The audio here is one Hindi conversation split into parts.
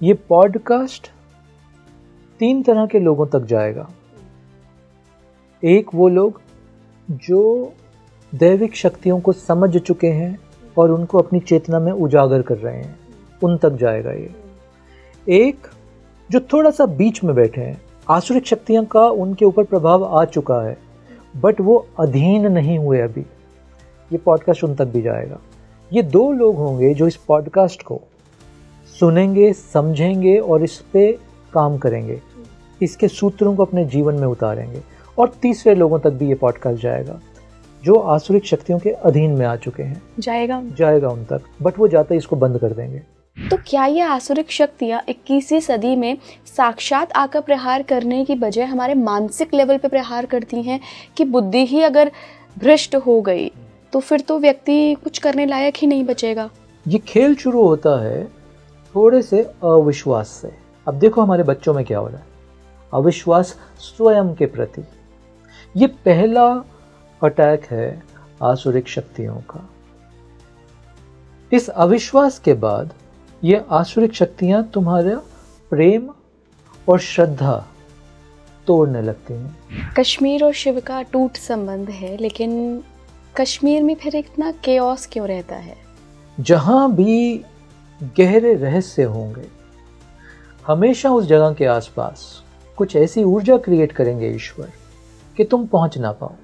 ये पॉडकास्ट 3 तरह के लोगों तक जाएगा। एक वो लोग जो दैविक शक्तियों को समझ चुके हैं और उनको अपनी चेतना में उजागर कर रहे हैं, उन तक जाएगा ये। एक जो थोड़ा सा बीच में बैठे हैं, आसुरिक शक्तियों का उनके ऊपर प्रभाव आ चुका है बट वो अधीन नहीं हुए अभी, ये पॉडकास्ट उन तक भी जाएगा। ये 2 लोग होंगे जो इस पॉडकास्ट को सुनेंगे, समझेंगे और इस पे काम करेंगे, इसके सूत्रों को अपने जीवन में उतारेंगे। और तीसरे लोगों तक भी ये पॉडकास्ट जाएगा जो आसुरिक शक्तियों के अधीन में आ चुके हैं, जाएगा उन तक, बट वो जाते ही इसको बंद कर देंगे। तो क्या ये आसुरिक शक्तियाँ 21वीं सदी में साक्षात आकर प्रहार करने की बजाय हमारे मानसिक लेवल पे प्रहार करती हैं कि बुद्धि ही अगर भ्रष्ट हो गई तो फिर तो व्यक्ति कुछ करने लायक ही नहीं बचेगा? ये खेल शुरू होता है थोड़े से अविश्वास से। अब देखो हमारे बच्चों में क्या हो रहा है, अविश्वास स्वयं के प्रति। ये पहला अटैक है आसुरिक शक्तियों का। इस अविश्वास के बाद ये आसुरिक शक्तियां तुम्हारा प्रेम और श्रद्धा तोड़ने लगती हैं। कश्मीर और शिव का टूट संबंध है, लेकिन कश्मीर में फिर इतना केओस क्यों रहता है? जहां भी गहरे रहस्य होंगे, हमेशा उस जगह के आसपास कुछ ऐसी ऊर्जा क्रिएट करेंगे ईश्वर कि तुम पहुंच ना पाओ।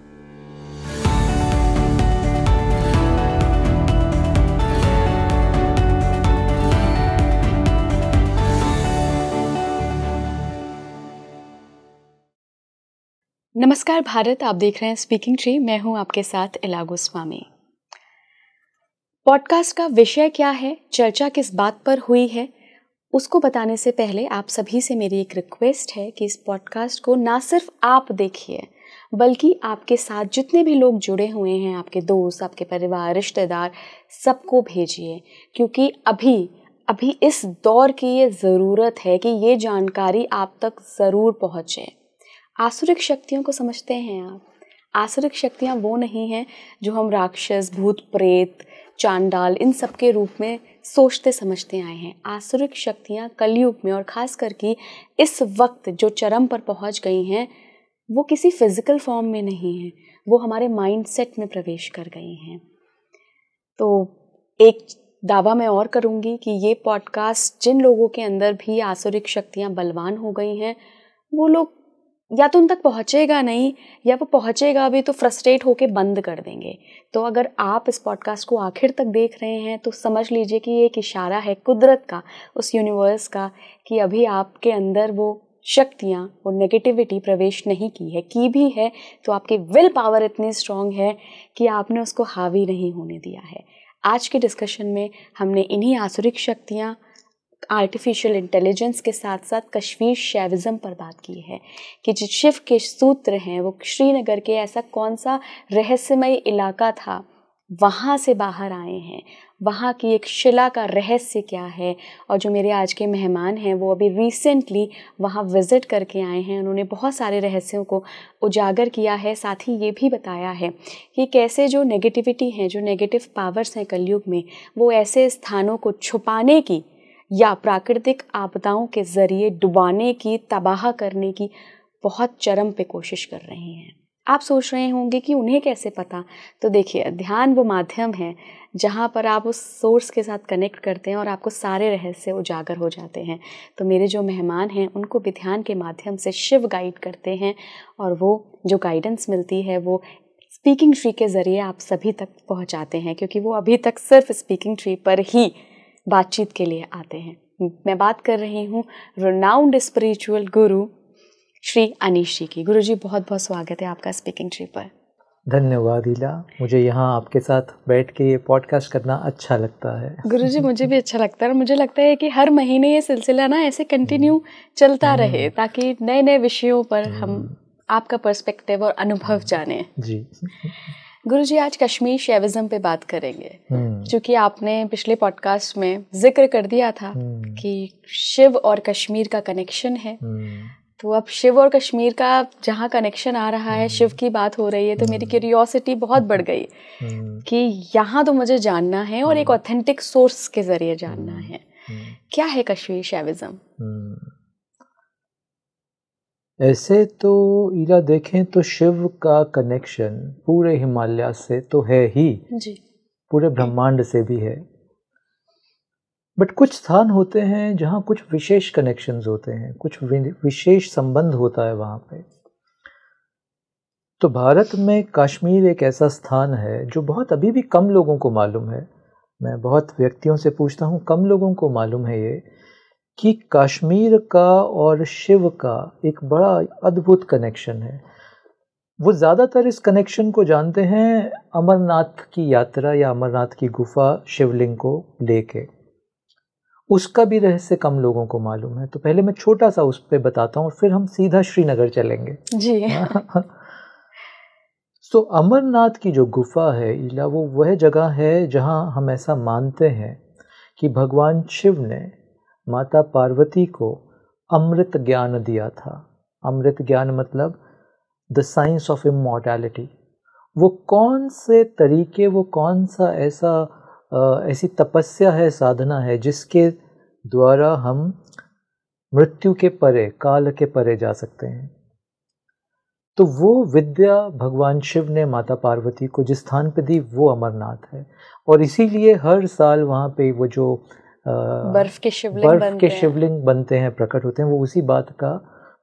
नमस्कार भारत, आप देख रहे हैं स्पीकिंग ट्री। मैं हूं आपके साथ इला गोस्वामी। पॉडकास्ट का विषय क्या है, चर्चा किस बात पर हुई है, उसको बताने से पहले आप सभी से मेरी एक रिक्वेस्ट है कि इस पॉडकास्ट को ना सिर्फ आप देखिए बल्कि आपके साथ जितने भी लोग जुड़े हुए हैं, आपके दोस्त, आपके परिवार, रिश्तेदार, सबको भेजिए, क्योंकि अभी इस दौर की ये ज़रूरत है कि ये जानकारी आप तक ज़रूर पहुँचे। आसुरिक शक्तियों को समझते हैं आप? आसुरिक शक्तियाँ वो नहीं हैं जो हम राक्षस, भूत प्रेत, चांडाल इन सब के रूप में सोचते समझते आए हैं। आसुरिक शक्तियाँ कलयुग में और ख़ास करके इस वक्त जो चरम पर पहुँच गई हैं, वो किसी फिजिकल फॉर्म में नहीं हैं, वो हमारे माइंडसेट में प्रवेश कर गई हैं। तो एक दावा मैं और करूँगी कि ये पॉडकास्ट जिन लोगों के अंदर भी आसुरिक शक्तियाँ बलवान हो गई हैं, वो लोग या तो उन तक पहुँचेगा नहीं, या वो पहुँचेगा भी तो फ्रस्ट्रेट होके बंद कर देंगे। तो अगर आप इस पॉडकास्ट को आखिर तक देख रहे हैं तो समझ लीजिए कि ये एक इशारा है कुदरत का, उस यूनिवर्स का, कि अभी आपके अंदर वो शक्तियाँ, वो नेगेटिविटी प्रवेश नहीं की भी है तो आपकी विल पावर इतनी स्ट्रांग है कि आपने उसको हावी नहीं होने दिया है। आज के डिस्कशन में हमने इन्हीं आसुरिक शक्तियाँ, आर्टिफिशियल इंटेलिजेंस के साथ साथ कश्मीर शैविज़म पर बात की है कि जो शिव के सूत्र हैं वो श्रीनगर के ऐसा कौन सा रहस्यमय इलाका था, वहाँ से बाहर आए हैं, वहाँ की एक शिला का रहस्य क्या है। और जो मेरे आज के मेहमान हैं वो अभी रिसेंटली वहाँ विज़िट करके आए हैं, उन्होंने बहुत सारे रहस्यों को उजागर किया है, साथ ही ये भी बताया है कि कैसे जो नेगेटिविटी हैं, जो नेगेटिव पावर्स हैं कलयुग में, वो ऐसे स्थानों को छुपाने की या प्राकृतिक आपदाओं के ज़रिए डुबाने की, तबाह करने की बहुत चरम पे कोशिश कर रहे हैं। आप सोच रहे होंगे कि उन्हें कैसे पता? तो देखिए, ध्यान वो माध्यम है जहाँ पर आप उस सोर्स के साथ कनेक्ट करते हैं और आपको सारे रहस्य उजागर हो जाते हैं। तो मेरे जो मेहमान हैं उनको भी ध्यान के माध्यम से शिव गाइड करते हैं, और वो जो गाइडेंस मिलती है वो स्पीकिंग ट्री के ज़रिए आप सभी तक पहुँचाते हैं, क्योंकि वो अभी तक सिर्फ स्पीकिंग ट्री पर ही बातचीत के लिए आते हैं। मैं बात कर रही हूँ रिनाउंड स्पिरिचुअल गुरु श्री अनीश जी की। गुरु जी, बहुत बहुत स्वागत है आपका स्पीकिंग ट्री पर। धन्यवाद इला, मुझे यहाँ आपके साथ बैठ के ये पॉडकास्ट करना अच्छा लगता है। गुरु जी, मुझे भी अच्छा लगता है, और मुझे लगता है कि हर महीने ये सिलसिला ना ऐसे कंटिन्यू चलता रहे, ताकि नए नए विषयों पर हम आपका पर्सपेक्टिव और अनुभव जाने। जी गुरु जी, आज कश्मीर शैविज़म पे बात करेंगे, क्योंकि आपने पिछले पॉडकास्ट में जिक्र कर दिया था कि शिव और कश्मीर का कनेक्शन है। तो अब शिव और कश्मीर का जहाँ कनेक्शन आ रहा है, शिव की बात हो रही है, तो मेरी क्यूरियोसिटी बहुत बढ़ गई कि यहाँ तो मुझे जानना है और एक ऑथेंटिक सोर्स के ज़रिए जानना है क्या है कश्मीर शैविज्म? ऐसे तो ईला देखें तो शिव का कनेक्शन पूरे हिमालय से तो है ही जी। पूरे ब्रह्मांड से भी है, बट कुछ स्थान होते हैं जहाँ कुछ विशेष कनेक्शंस होते हैं, कुछ विशेष संबंध होता है वहाँ पे। तो भारत में कश्मीर एक ऐसा स्थान है जो बहुत अभी भी कम लोगों को मालूम है। मैं बहुत व्यक्तियों से पूछता हूँ, कम लोगों को मालूम है ये कि कश्मीर का और शिव का एक बड़ा अद्भुत कनेक्शन है। वो ज़्यादातर इस कनेक्शन को जानते हैं अमरनाथ की यात्रा या अमरनाथ की गुफा शिवलिंग को लेके, उसका भी रहस्य कम लोगों को मालूम है। तो पहले मैं छोटा सा उस पर बताता हूँ और फिर हम सीधा श्रीनगर चलेंगे जी। तो अमरनाथ की जो गुफा है ईला, वो वह जगह है जहाँ हम ऐसा मानते हैं कि भगवान शिव ने माता पार्वती को अमृत ज्ञान दिया था। अमृत ज्ञान मतलब द साइंस ऑफ इमॉर्टैलिटी। वो कौन से तरीके, वो कौन सा ऐसी तपस्या है, साधना है जिसके द्वारा हम मृत्यु के परे, काल के परे जा सकते हैं। तो वो विद्या भगवान शिव ने माता पार्वती को जिस स्थान पे दी वो अमरनाथ है, और इसीलिए हर साल वहाँ पे वो जो बर्फ के शिवलिंग बनते हैं, प्रकट होते हैं, वो उसी बात का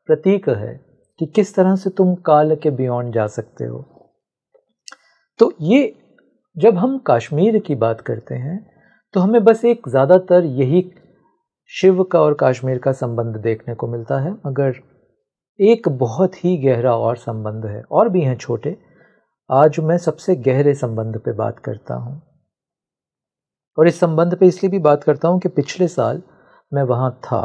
प्रतीक है कि किस तरह से तुम काल के बियॉन्ड जा सकते हो। तो ये जब हम कश्मीर की बात करते हैं तो हमें बस एक ज़्यादातर यही शिव का और कश्मीर का संबंध देखने को मिलता है, मगर एक बहुत ही गहरा और संबंध है, और भी हैं छोटे। आज मैं सबसे गहरे संबंध पे बात करता हूँ, और इस संबंध पे इसलिए भी बात करता हूँ कि पिछले साल मैं वहाँ था,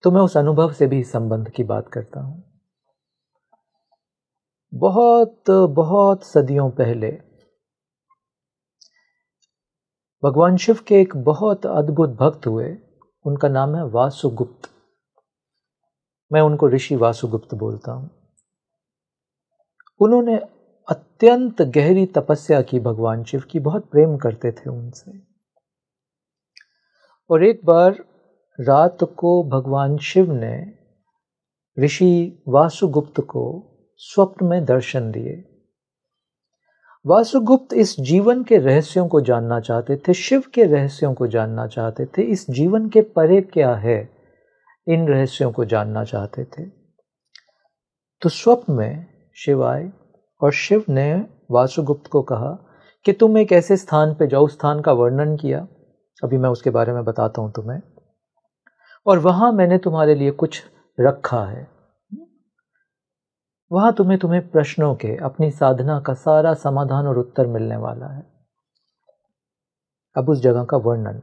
तो मैं उस अनुभव से भी इस संबंध की बात करता हूँ। बहुत बहुत सदियों पहले भगवान शिव के एक बहुत अद्भुत भक्त हुए, उनका नाम है वासुगुप्त। मैं उनको ऋषि वासुगुप्त बोलता हूँ। उन्होंने अत्यंत गहरी तपस्या की भगवान शिव की, बहुत प्रेम करते थे उनसे। और एक बार रात को भगवान शिव ने ऋषि वासुगुप्त को स्वप्न में दर्शन दिए। वासुगुप्त इस जीवन के रहस्यों को जानना चाहते थे, शिव के रहस्यों को जानना चाहते थे, इस जीवन के परे क्या है, इन रहस्यों को जानना चाहते थे। तो स्वप्न में शिव आए और शिव ने वासुगुप्त को कहा कि तुम एक ऐसे स्थान पे जाओ, स्थान का वर्णन किया, अभी मैं उसके बारे में बताता हूँ तुम्हें, और वहाँ मैंने तुम्हारे लिए कुछ रखा है। वहाँ तुम्हें प्रश्नों के, अपनी साधना का सारा समाधान और उत्तर मिलने वाला है। अब उस जगह का वर्णन,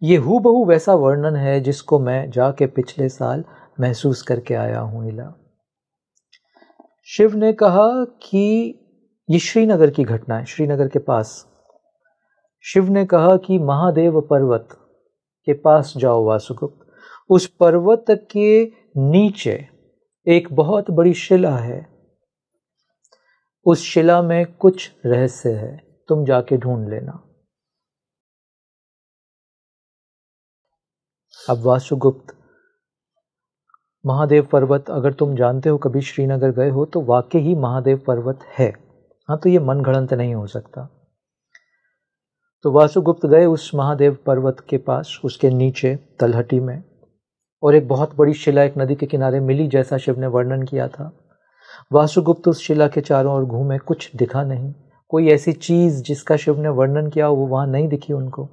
ये हूबहू वैसा वर्णन है जिसको मैं जाके पिछले साल महसूस करके आया हूँ ईला। शिव ने कहा कि ये श्रीनगर की घटना है, श्रीनगर के पास। शिव ने कहा कि महादेव पर्वत के पास जाओ वासुगुप्त, उस पर्वत के नीचे एक बहुत बड़ी शिला है, उस शिला में कुछ रहस्य है, तुम जाके ढूंढ लेना। अब वासुगुप्त, महादेव पर्वत, अगर तुम जानते हो, कभी श्रीनगर गए हो, तो वाकई ही महादेव पर्वत है। हाँ, तो ये मनगढ़ंत नहीं हो सकता। तो वासुगुप्त गए उस महादेव पर्वत के पास, उसके नीचे तलहटी में, और एक बहुत बड़ी शिला एक नदी के किनारे मिली, जैसा शिव ने वर्णन किया था। वासुगुप्त उस शिला के चारों ओर घूमे, कुछ दिखा नहीं, कोई ऐसी चीज़ जिसका शिव ने वर्णन किया वो वहाँ नहीं दिखी उनको।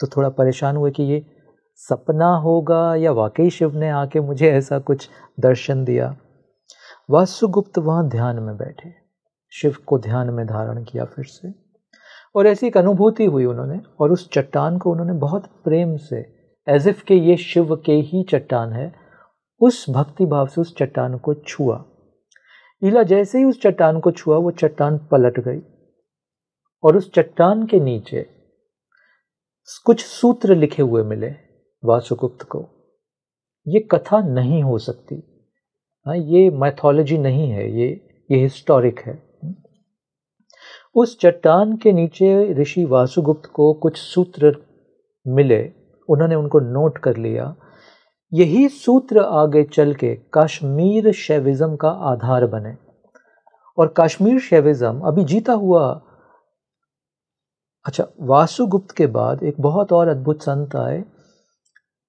तो थोड़ा परेशान हुए कि ये सपना होगा या वाकई शिव ने आके मुझे ऐसा कुछ दर्शन दिया। वासुगुप्त वहाँ ध्यान में बैठे, शिव को ध्यान में धारण किया फिर से, और ऐसी एक अनुभूति हुई उन्होंने, और उस चट्टान को उन्होंने बहुत प्रेम से, एज इफ के ये शिव के ही चट्टान है, उस भक्ति भाव से उस चट्टान को छुआ। ईला जैसे ही उस चट्टान को छुआ, वो चट्टान पलट गई, और उस चट्टान के नीचे कुछ सूत्र लिखे हुए मिले वासुगुप्त को। ये कथा नहीं हो सकती, हाँ, ये मैथोलॉजी नहीं है, ये हिस्टोरिक है। उस चट्टान के नीचे ऋषि वासुगुप्त को कुछ सूत्र मिले, उन्होंने उनको नोट कर लिया। यही सूत्र आगे चल के कश्मीर शैविज्म का आधार बने। और कश्मीर शैविज्म अभी जीता हुआ। अच्छा, वासुगुप्त के बाद एक बहुत और अद्भुत संत आए,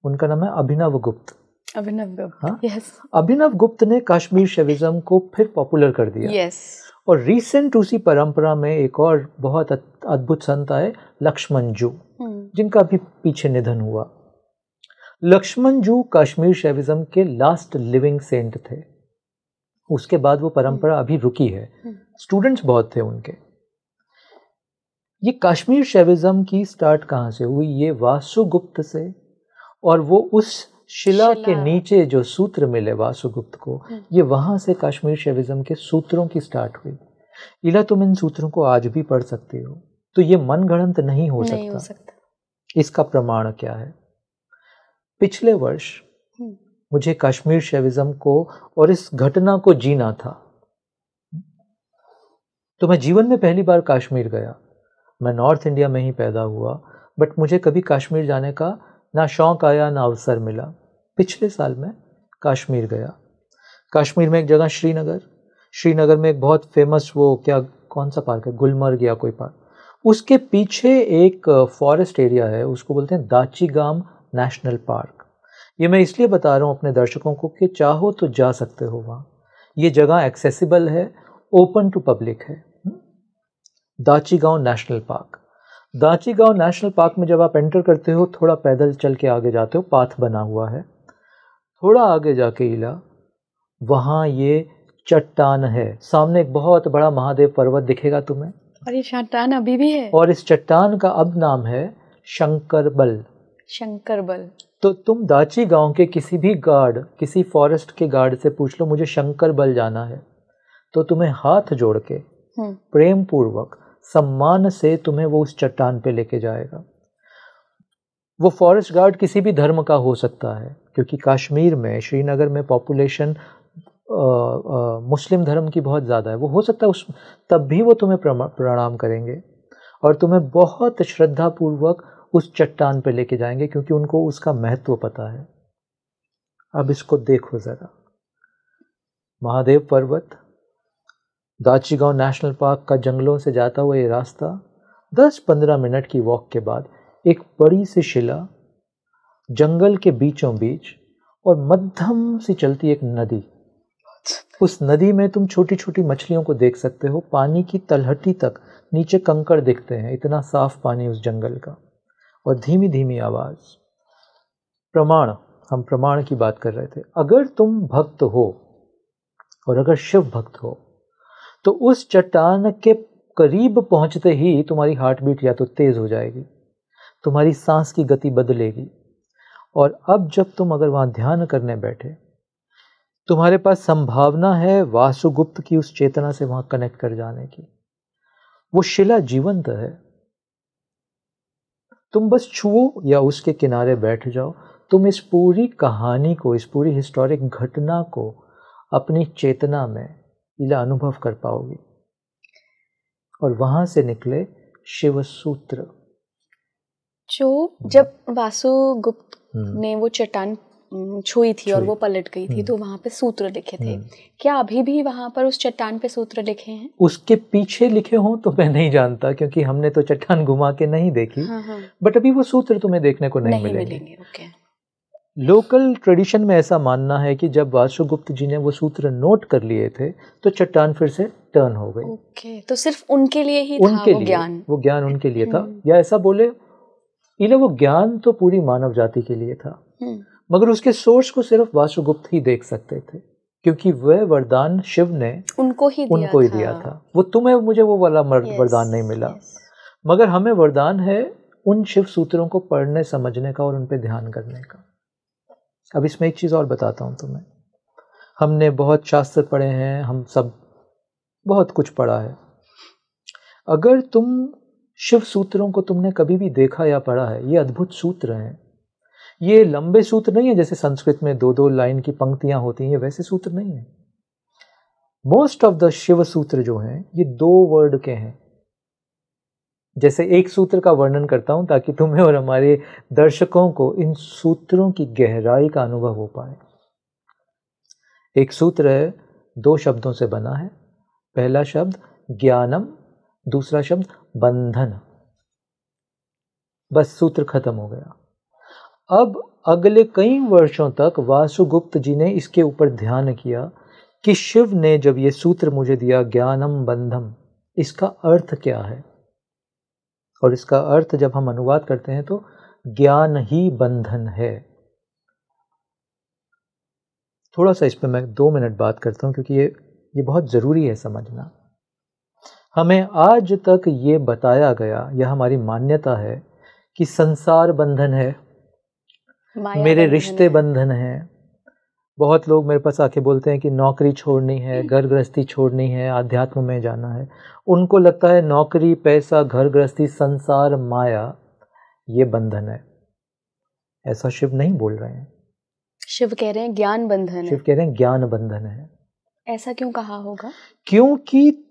उनका नाम है अभिनव गुप्त। अभिनव गुप्त, हाँ? यस। अभिनव गुप्त ने कश्मीर शैविज्म को फिर पॉपुलर कर दिया। यस। और रिसेंट उसी परंपरा में एक और बहुत अद्भुत संत आए, लक्ष्मण जू, जिनका भी पीछे निधन हुआ। लक्ष्मण जू कश्मीर शैविज्म के लास्ट लिविंग सेंट थे। उसके बाद वो परंपरा अभी रुकी है। स्टूडेंट्स बहुत थे उनके। ये कश्मीर शैविज्म की स्टार्ट कहाँ से हुई? ये वासुगुप्त से। और वो उस शिला के नीचे जो सूत्र मिले वासुगुप्त को, ये वहां से कश्मीर शैविज्म के सूत्रों की स्टार्ट हुई। इला, तुम इन सूत्रों को आज भी पढ़ सकती हो, तो ये मनगढ़ंत नहीं हो सकता। इसका प्रमाण क्या है? पिछले वर्ष मुझे कश्मीर शैविज्म को और इस घटना को जीना था। तो मैं जीवन में पहली बार कश्मीर गया। मैं नॉर्थ इंडिया में ही पैदा हुआ, बट मुझे कभी कश्मीर जाने का ना शौक आया ना अवसर मिला। पिछले साल मैं कश्मीर गया। कश्मीर में एक जगह श्रीनगर में एक बहुत फेमस वो कौन सा पार्क है, गुलमर्ग या कोई पार्क, उसके पीछे एक फॉरेस्ट एरिया है, उसको बोलते हैं दाचीगाम नेशनल पार्क। ये मैं इसलिए बता रहा हूँ अपने दर्शकों को कि चाहो तो जा सकते हो वहाँ। ये जगह एक्सेसिबल है, ओपन टू पब्लिक है। दाचीगांव नेशनल पार्क। दाचीगांव नेशनल पार्क में जब आप एंटर करते हो, थोड़ा पैदल चल के आगे जाते हो, पाथ बना हुआ है। थोड़ा आगे जाके इला, वहाँ ये चट्टान है। सामने एक बहुत बड़ा महादेव पर्वत दिखेगा तुम्हें। और ये चट्टान अभी भी है। और इस चट्टान का अब नाम है शंकरबल। शंकरबल। तो तुम दाची गांव के किसी भी गार्ड, किसी फॉरेस्ट के गार्ड से पूछ लो मुझे शंकरबल जाना है, तो तुम्हें हाथ जोड़ के प्रेम पूर्वक सम्मान से तुम्हें वो उस चट्टान पे लेके जाएगा। वो फॉरेस्ट गार्ड किसी भी धर्म का हो सकता है, क्योंकि कश्मीर में, श्रीनगर में पॉपुलेशन मुस्लिम धर्म की बहुत ज़्यादा है। वो हो सकता है तब भी वो तुम्हें प्रणाम करेंगे और तुम्हें बहुत श्रद्धापूर्वक उस चट्टान पे लेके जाएंगे, क्योंकि उनको उसका महत्व पता है। अब इसको देखो ज़रा, महादेव पर्वत, दाचीगांव नेशनल पार्क का जंगलों से जाता हुआ ये रास्ता, 10-15 मिनट की वॉक के बाद एक बड़ी सी शिला, जंगल के बीचों बीच, और मध्यम सी चलती एक नदी। उस नदी में तुम छोटी छोटी मछलियों को देख सकते हो। पानी की तलहटी तक नीचे कंकड़ दिखते हैं, इतना साफ पानी उस जंगल का। और धीमी धीमी आवाज। प्रमाण, हम प्रमाण की बात कर रहे थे। अगर तुम भक्त हो और अगर शिव भक्त हो, तो उस चट्टान के करीब पहुंचते ही तुम्हारी हार्ट बीट या तो तेज हो जाएगी, तुम्हारी सांस की गति बदलेगी। और अब जब तुम अगर वहां ध्यान करने बैठे, तुम्हारे पास संभावना है वासुगुप्त की उस चेतना से वहां कनेक्ट कर जाने की। वो शिला जीवंत है। तुम बस छुओ या उसके किनारे बैठ जाओ, तुम इस पूरी कहानी को, इस पूरी हिस्टोरिक घटना को अपनी चेतना में इला अनुभव कर पाओगी। और वहां से निकले शिव सूत्र। जो जब वासुगुप्त ने वो चट्टान छुई थी और वो पलट गई थी, तो वहां पे सूत्र लिखे थे। क्या अभी भी वहां पर उस चट्टान पे सूत्र लिखे हैं? उसके पीछे लिखे हों तो मैं नहीं जानता, क्योंकि हमने तो चट्टान घुमा के नहीं देखी। बट अभी वो सूत्र तुम्हें देखने को नहीं मिलेंगे। लोकल ट्रेडिशन में ऐसा मानना है कि जब वासुगुप्त जी ने वो सूत्र नोट कर लिए थे, तो चट्टान फिर से टर्न हो गई। तो सिर्फ उनके लिए ही था वो ज्ञान? वो ज्ञान उनके लिए था, या ऐसा बोले इला, वो ज्ञान तो पूरी मानव जाति के लिए था, मगर उसके सोर्स को सिर्फ वासुगुप्त ही देख सकते थे, क्योंकि वह वरदान शिव ने उनको ही दिया था। वो तुम्हें मुझे वो वाला वरदान नहीं मिला, मगर हमें वरदान है उन शिव सूत्रों को पढ़ने, समझने का और उन पे ध्यान करने का। अब इसमें एक चीज़ और बताता हूँ तुम्हें। हमने बहुत शास्त्र पढ़े हैं, हम सब बहुत कुछ पढ़ा है। अगर तुम शिव सूत्रों को तुमने कभी भी देखा या पढ़ा है, ये अद्भुत सूत्र हैं। ये लंबे सूत्र नहीं है जैसे संस्कृत में 2-2 लाइन की पंक्तियां होती हैं, ये वैसे सूत्र नहीं है। मोस्ट ऑफ द शिव सूत्र जो हैं ये 2 वर्ड के हैं, जैसे एक सूत्र का वर्णन करता हूं ताकि तुम्हें और हमारे दर्शकों को इन सूत्रों की गहराई का अनुभव हो पाए। एक सूत्र है, 2 शब्दों से बना है। पहला शब्द ज्ञानम, दूसरा शब्द बंधन। बस सूत्र खत्म हो गया। अब अगले कई वर्षों तक वासुगुप्त जी ने इसके ऊपर ध्यान किया कि शिव ने जब ये सूत्र मुझे दिया ज्ञानम बंधम, इसका अर्थ क्या है। और इसका अर्थ जब हम अनुवाद करते हैं तो ज्ञान ही बंधन है। थोड़ा सा इस पर मैं 2 मिनट बात करता हूं क्योंकि ये बहुत ज़रूरी है समझना। हमें आज तक ये बताया गया, यह हमारी मान्यता है कि संसार बंधन है, मेरे रिश्ते बंधन है। बहुत लोग मेरे पास आके बोलते हैं कि नौकरी छोड़नी है, घर गृहस्थी छोड़नी है, आध्यात्म में जाना है। उनको लगता है नौकरी, पैसा, घर गृहस्थी, संसार, माया ये बंधन है। ऐसा शिव नहीं बोल रहे हैं। शिव कह रहे हैं ज्ञान बंधन है। शिव कह रहे हैं ज्ञान बंधन है। ऐसा क्यों कहा होगा? क्योंकि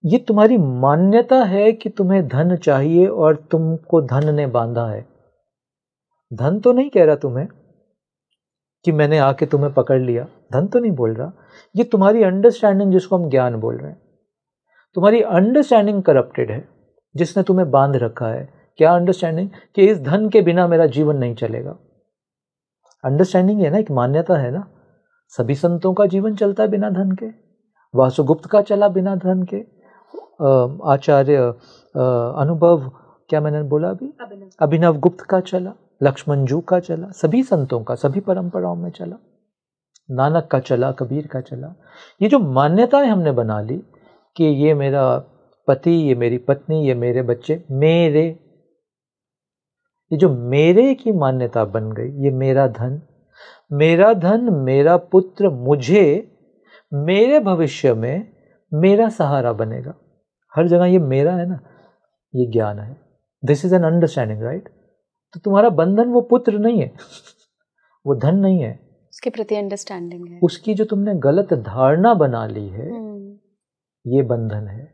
ये तुम्हारी मान्यता है कि तुम्हें धन चाहिए और तुमको धन ने बांधा है। धन तो नहीं कह रहा तुम्हें कि मैंने आके तुम्हें पकड़ लिया, धन तो नहीं बोल रहा। ये तुम्हारी अंडरस्टैंडिंग, जिसको हम ज्ञान बोल रहे हैं, तुम्हारी अंडरस्टैंडिंग करप्टेड है, जिसने तुम्हें बांध रखा है। क्या अंडरस्टैंडिंग? कि इस धन के बिना मेरा जीवन नहीं चलेगा। अंडरस्टैंडिंग है ना, एक मान्यता है ना। सभी संतों का जीवन चलता है बिना धन के, वासुगुप्त का चला बिना धन के, आचार्य अनुभव, क्या मैंने बोला अभी, अभिनव गुप्त का चला, लक्ष्मण जू का चला, सभी संतों का, सभी परंपराओं में चला, नानक का चला, कबीर का चला। ये जो मान्यताएं हमने बना ली कि ये मेरा पति, ये मेरी पत्नी, ये मेरे बच्चे, मेरे, ये जो मेरे की मान्यता बन गई, ये मेरा धन, मेरा पुत्र मुझे मेरे भविष्य में मेरा सहारा बनेगा। हर जगह ये मेरा है ना, ये ज्ञान है। This is an understanding, right? तो तुम्हारा बंधन वो पुत्र नहीं है, वो धन नहीं है, उसके प्रति अंडरस्टैंडिंग है। उसकी जो तुमने गलत धारणा बना ली है, ये बंधन है।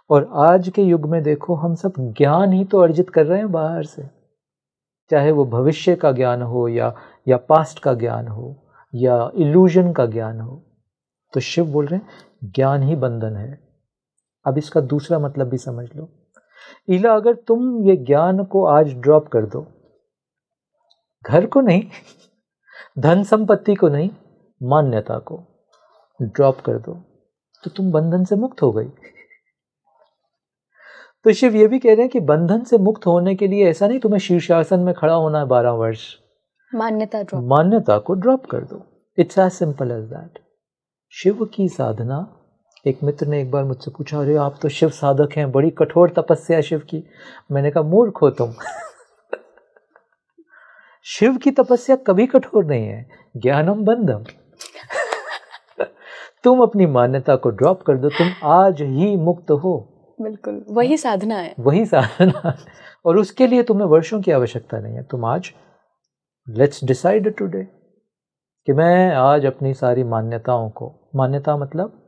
और आज के युग में देखो, हम सब ज्ञान ही तो अर्जित कर रहे हैं बाहर से, चाहे वो भविष्य का ज्ञान हो या पास्ट का ज्ञान हो या इल्यूजन का ज्ञान हो। तो शिव बोल रहे हैं ज्ञान ही बंधन है। अब इसका दूसरा मतलब भी समझ लो। इला, अगर तुम ये ज्ञान को आज ड्रॉप कर दो, घर को नहीं, धन संपत्ति को नहीं, मान्यता को ड्रॉप कर दो, तो तुम बंधन से मुक्त हो गई। तो शिव ये भी कह रहे हैं कि बंधन से मुक्त होने के लिए ऐसा नहीं तुम्हें शीर्षासन में खड़ा होना है 12 वर्ष, मान्यता को ड्रॉप कर दो। It's as simple as that. Shiv की साधना, एक मित्र ने एक बार मुझसे पूछा, अरे आप तो शिव साधक हैं, बड़ी कठोर तपस्या शिव की। मैंने कहा मूर्ख हो तुम। शिव की तपस्या कभी कठोर नहीं है, ज्ञानम बंधम। तुम अपनी मान्यता को ड्रॉप कर दो, तुम आज ही मुक्त हो। बिल्कुल, वही साधना है, वही साधना। और उसके लिए तुम्हें वर्षों की आवश्यकता नहीं है। तुम आज, लेट्स डिसाइड टुडे कि मैं आज अपनी सारी मान्यताओं को, मान्यता मतलब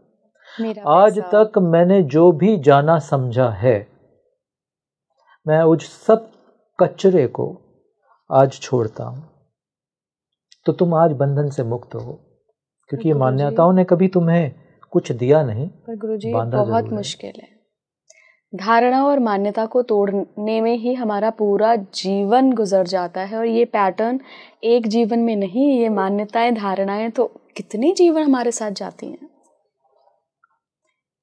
आज तक मैंने जो भी जाना समझा है, मैं उस सब कचरे को आज छोड़ता हूं। तो तुम आज बंधन से मुक्त हो, क्योंकि ये मान्यताओं ने कभी तुम्हें कुछ दिया नहीं, पर गुरुजी बहुत मुश्किल है। धारणा और मान्यता को तोड़ने में ही हमारा पूरा जीवन गुजर जाता है। और ये पैटर्न एक जीवन में नहीं, ये मान्यताएं, धारणाएं तो कितने जीवन हमारे साथ जाती हैं।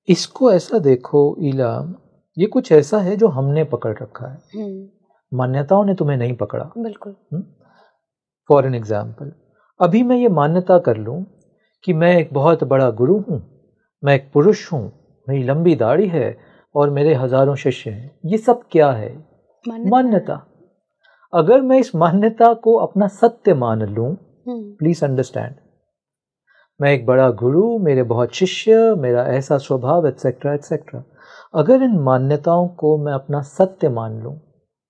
इसको ऐसा देखो ईला, ये कुछ ऐसा है जो हमने पकड़ रखा है, मान्यताओं ने तुम्हें नहीं पकड़ा। बिल्कुल। फॉर एन एग्जाम्पल, अभी मैं ये मान्यता कर लूं कि मैं एक बहुत बड़ा गुरु हूं, मैं एक पुरुष हूं, मेरी लंबी दाढ़ी है और मेरे हजारों शिष्य हैं। ये सब क्या है? मान्यता। अगर मैं इस मान्यता को अपना सत्य मान लूं, प्लीज अंडरस्टैंड, मैं एक बड़ा गुरु, मेरे बहुत शिष्य, मेरा ऐसा स्वभाव, एटसेट्रा एटसेट्रा, अगर इन मान्यताओं को मैं अपना सत्य मान लूं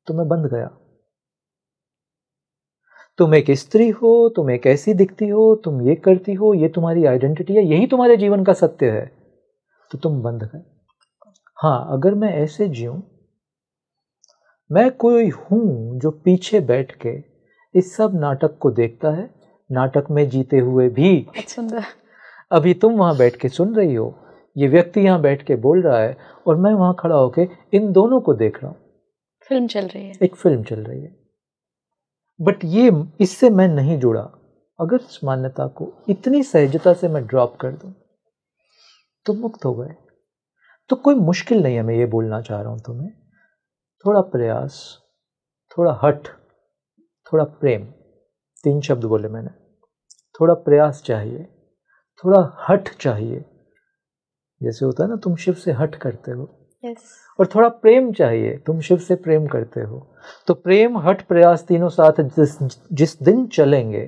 तो मैं बंध गया। तुम एक स्त्री हो, तुम एक ऐसी दिखती हो, तुम ये करती हो, ये तुम्हारी आइडेंटिटी है, यही तुम्हारे जीवन का सत्य है, तो तुम बंध गए। हाँ, अगर मैं ऐसे जीऊं मैं कोई हूं जो पीछे बैठ के इस सब नाटक को देखता है, नाटक में जीते हुए भी। सुंदर। अभी तुम वहां बैठ के सुन रही हो, ये व्यक्ति यहाँ बैठ के बोल रहा है और मैं वहां खड़ा होके इन दोनों को देख रहा हूं। फिल्म चल रही है, एक फिल्म चल रही है। बट ये इससे मैं नहीं जुड़ा। अगर इस मान्यता को इतनी सहजता से मैं ड्रॉप कर दूं तो मुक्त हो गए। तो कोई मुश्किल नहीं है, मैं ये बोलना चाह रहा हूं तुम्हें। थोड़ा प्रयास, थोड़ा हठ, थोड़ा प्रेम, 3 शब्द बोले मैंने। थोड़ा प्रयास चाहिए, थोड़ा हठ चाहिए, जैसे होता है ना तुम शिव से हठ करते हो। yes. और थोड़ा प्रेम चाहिए, तुम शिव से प्रेम करते हो। तो प्रेम, हठ, प्रयास तीनों साथ जिस दिन चलेंगे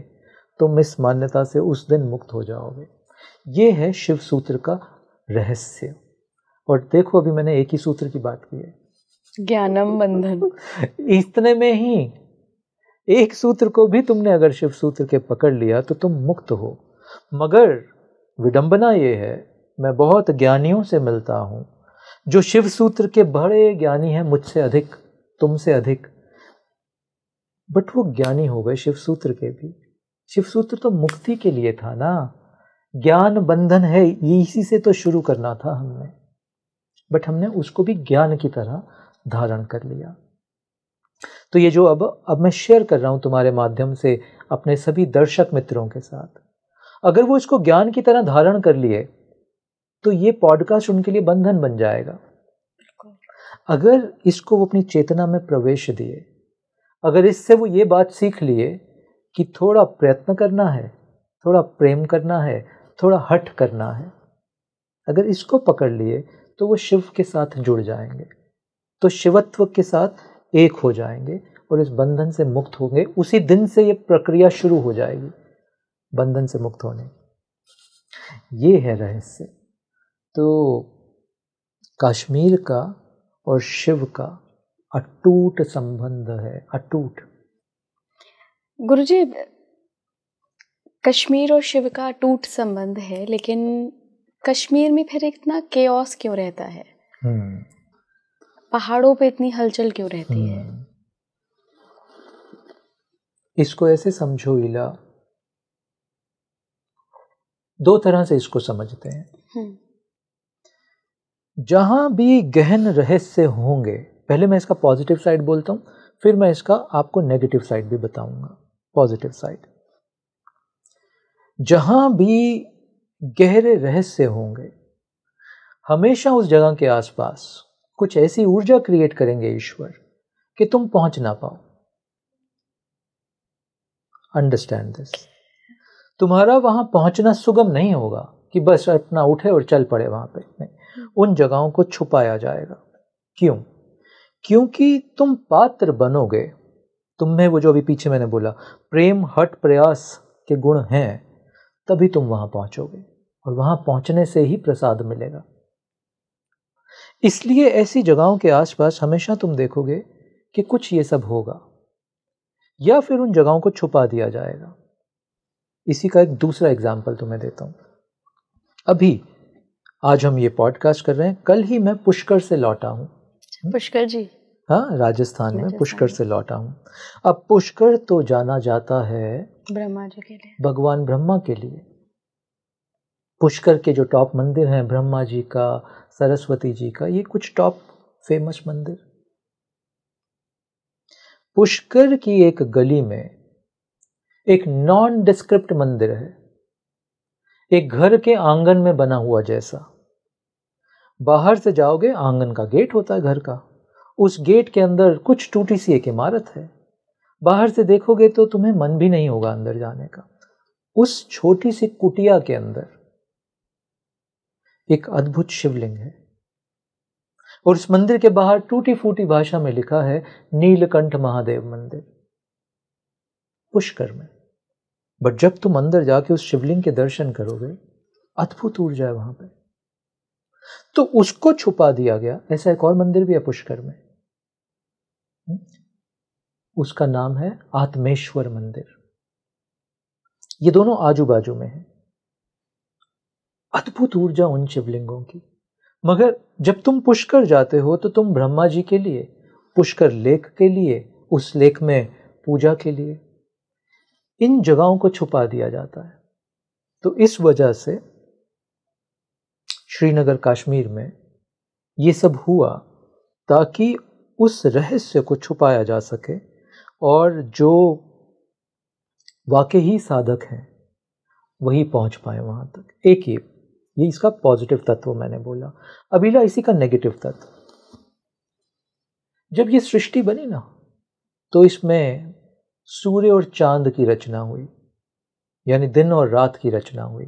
तुम इस मान्यता से उस दिन मुक्त हो जाओगे। ये है शिव सूत्र का रहस्य। और देखो अभी मैंने एक ही सूत्र की बात की है, ज्ञानम बंधन। इतने में ही एक सूत्र को भी तुमने अगर शिव सूत्र के पकड़ लिया तो तुम मुक्त हो। मगर विडंबना ये है, मैं बहुत ज्ञानियों से मिलता हूं जो शिव सूत्र के बड़े ज्ञानी हैं, मुझसे अधिक, तुमसे अधिक, बट वो ज्ञानी हो गए शिव सूत्र के भी। शिव सूत्र तो मुक्ति के लिए था ना, ज्ञान बंधन है, इसी से तो शुरू करना था हमने, बट हमने उसको भी ज्ञान की तरह धारण कर लिया। तो ये जो अब मैं शेयर कर रहा हूं तुम्हारे माध्यम से अपने सभी दर्शक मित्रों के साथ, अगर वो इसको ज्ञान की तरह धारण कर लिए तो ये पॉडकास्ट उनके लिए बंधन बन जाएगा। अगर इसको वो अपनी चेतना में प्रवेश दिए, अगर इससे वो ये बात सीख लिए कि थोड़ा प्रयत्न करना है, थोड़ा प्रेम करना है, थोड़ा हठ करना है, अगर इसको पकड़ लिए तो वो शिव के साथ जुड़ जाएंगे, तो शिवत्व के साथ एक हो जाएंगे और इस बंधन से मुक्त होंगे। उसी दिन से ये प्रक्रिया शुरू हो जाएगी बंधन से मुक्त होने। ये है रहस्य। तो कश्मीर का और शिव का अटूट संबंध है, अटूट। गुरुजी, कश्मीर और शिव का अटूट संबंध है, लेकिन कश्मीर में फिर इतना केओस क्यों रहता है? पहाड़ों पे इतनी हलचल क्यों रहती है? इसको ऐसे समझो इला, 2 तरह से इसको समझते हैं। जहां भी गहन रहस्य होंगे, पहले मैं इसका पॉजिटिव साइड बोलता हूं, फिर मैं इसका आपको नेगेटिव साइड भी बताऊंगा। पॉजिटिव साइड, जहां भी गहरे रहस्य होंगे, हमेशा उस जगह के आसपास कुछ ऐसी ऊर्जा क्रिएट करेंगे ईश्वर कि तुम पहुंच ना पाओ। Understand this. तुम्हारा वहां पहुंचना सुगम नहीं होगा कि बस अपना उठे और चल पड़े वहां पे, नहीं, उन जगहों को छुपाया जाएगा। क्यों? क्योंकि तुम पात्र बनोगे, तुम में वो जो अभी पीछे मैंने बोला प्रेम, हठ, प्रयास के गुण हैं, तभी तुम वहां पहुंचोगे और वहां पहुंचने से ही प्रसाद मिलेगा। इसलिए ऐसी जगहों के आसपास हमेशा तुम देखोगे कि कुछ ये सब होगा, या फिर उन जगहों को छुपा दिया जाएगा। इसी का एक दूसरा एग्जाम्पल तुम्हें देता हूं। अभी आज हम ये पॉडकास्ट कर रहे हैं, कल ही मैं पुष्कर से लौटा हूं। पुष्कर जी? हाँ, राजस्थान में पुष्कर से लौटा हूं। अब पुष्कर तो जाना जाता है ब्रह्मा जी के लिए, भगवान ब्रह्मा के लिए। पुष्कर के जो टॉप मंदिर हैं, ब्रह्मा जी का, सरस्वती जी का, ये कुछ टॉप फेमस मंदिर। पुष्कर की एक गली में एक नॉन डिस्क्रिप्ट मंदिर है, एक घर के आंगन में बना हुआ जैसा। बाहर से जाओगे, आंगन का गेट होता है घर का, उस गेट के अंदर कुछ टूटी सी एक इमारत है। बाहर से देखोगे तो तुम्हें मन भी नहीं होगा अंदर जाने का। उस छोटी सी कुटिया के अंदर एक अद्भुत शिवलिंग है और उस मंदिर के बाहर टूटी फूटी भाषा में लिखा है नीलकंठ महादेव मंदिर, पुष्कर में। बट जब तुम अंदर जाके उस शिवलिंग के दर्शन करोगे, अद्भुत ऊर्जा है वहां पे। तो उसको छुपा दिया गया। ऐसा एक और मंदिर भी है पुष्कर में, उसका नाम है आत्मेश्वर मंदिर। ये दोनों आजू बाजू में है। अद्भुत ऊर्जा उन शिवलिंगों की। मगर जब तुम पुष्कर जाते हो तो तुम ब्रह्मा जी के लिए, पुष्कर लेक के लिए, उस लेक में पूजा के लिए, इन जगहों को छुपा दिया जाता है। तो इस वजह से श्रीनगर कश्मीर में ये सब हुआ ताकि उस रहस्य को छुपाया जा सके और जो वाकई साधक हैं वही पहुंच पाए वहां तक। एक ये इसका पॉजिटिव तत्व मैंने बोला। अगला इसी का नेगेटिव तत्व, जब ये सृष्टि बनी ना तो इसमें सूर्य और चांद की रचना हुई, यानी दिन और रात की रचना हुई,